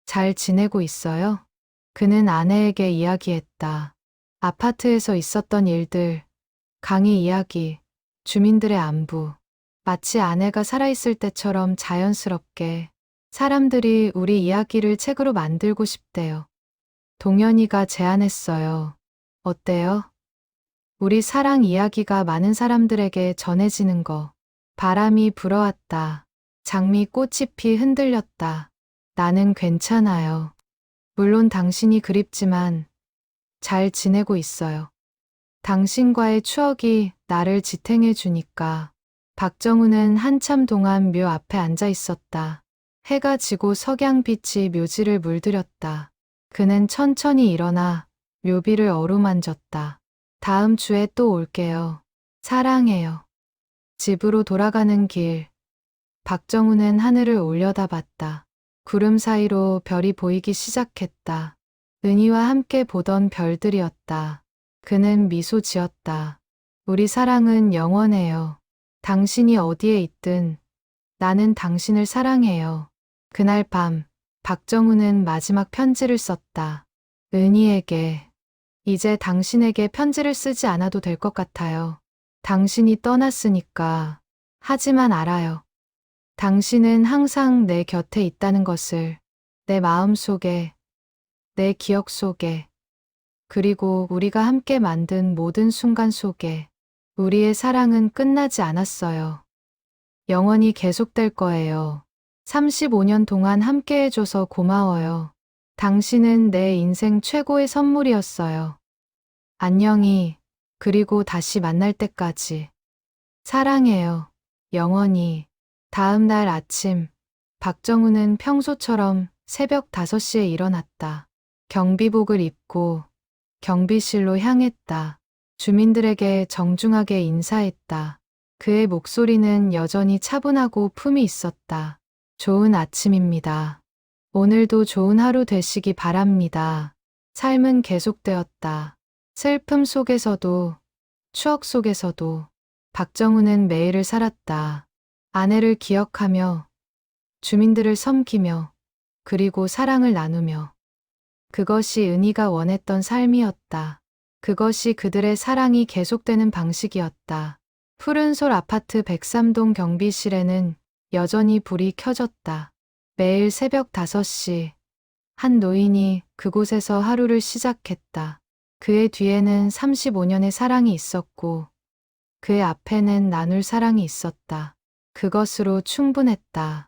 잘 지내고 있어요? 그는 아내에게 이야기했다. 아파트에서 있었던 일들, 강의 이야기, 주민들의 안부. 마치 아내가 살아있을 때처럼 자연스럽게 사람들이 우리 이야기를 책으로 만들고 싶대요. 동현이가 제안했어요. 어때요? 우리 사랑 이야기가 많은 사람들에게 전해지는 거. 바람이 불어왔다. 장미 꽃잎이 흔들렸다. 나는 괜찮아요. 물론 당신이 그립지만 잘 지내고 있어요. 당신과의 추억이 나를 지탱해 주니까. 박정우는 한참 동안 묘 앞에 앉아 있었다. 해가 지고 석양빛이 묘지를 물들였다. 그는 천천히 일어나 묘비를 어루만졌다. 다음 주에 또 올게요. 사랑해요. 집으로 돌아가는 길. 박정우는 하늘을 올려다봤다. 구름 사이로 별이 보이기 시작했다. 은희와 함께 보던 별들이었다. 그는 미소 지었다. 우리 사랑은 영원해요. 당신이 어디에 있든 나는 당신을 사랑해요. 그날 밤, 박정우는 마지막 편지를 썼다. 은희에게. 이제 당신에게 편지를 쓰지 않아도 될 것 같아요. 당신이 떠났으니까. 하지만 알아요. 당신은 항상 내 곁에 있다는 것을. 내 마음 속에, 내 기억 속에, 그리고 우리가 함께 만든 모든 순간 속에. 우리의 사랑은 끝나지 않았어요. 영원히 계속될 거예요. 35년 동안 함께 해줘서 고마워요. 당신은 내 인생 최고의 선물이었어요. 안녕히, 그리고 다시 만날 때까지. 사랑해요. 영원히. 다음 날 아침, 박정우는 평소처럼 새벽 5시에 일어났다. 경비복을 입고 경비실로 향했다. 주민들에게 정중하게 인사했다. 그의 목소리는 여전히 차분하고 품이 있었다. 좋은 아침입니다. 오늘도 좋은 하루 되시기 바랍니다. 삶은 계속되었다. 슬픔 속에서도, 추억 속에서도 박정우는 매일을 살았다. 아내를 기억하며, 주민들을 섬기며, 그리고 사랑을 나누며. 그것이 은희가 원했던 삶이었다. 그것이 그들의 사랑이 계속되는 방식이었다. 푸른솔 아파트 103동 경비실에는 여전히 불이 켜졌다. 매일 새벽 5시, 한 노인이 그곳에서 하루를 시작했다. 그의 뒤에는 35년의 사랑이 있었고, 그의 앞에는 나눌 사랑이 있었다. 그것으로 충분했다.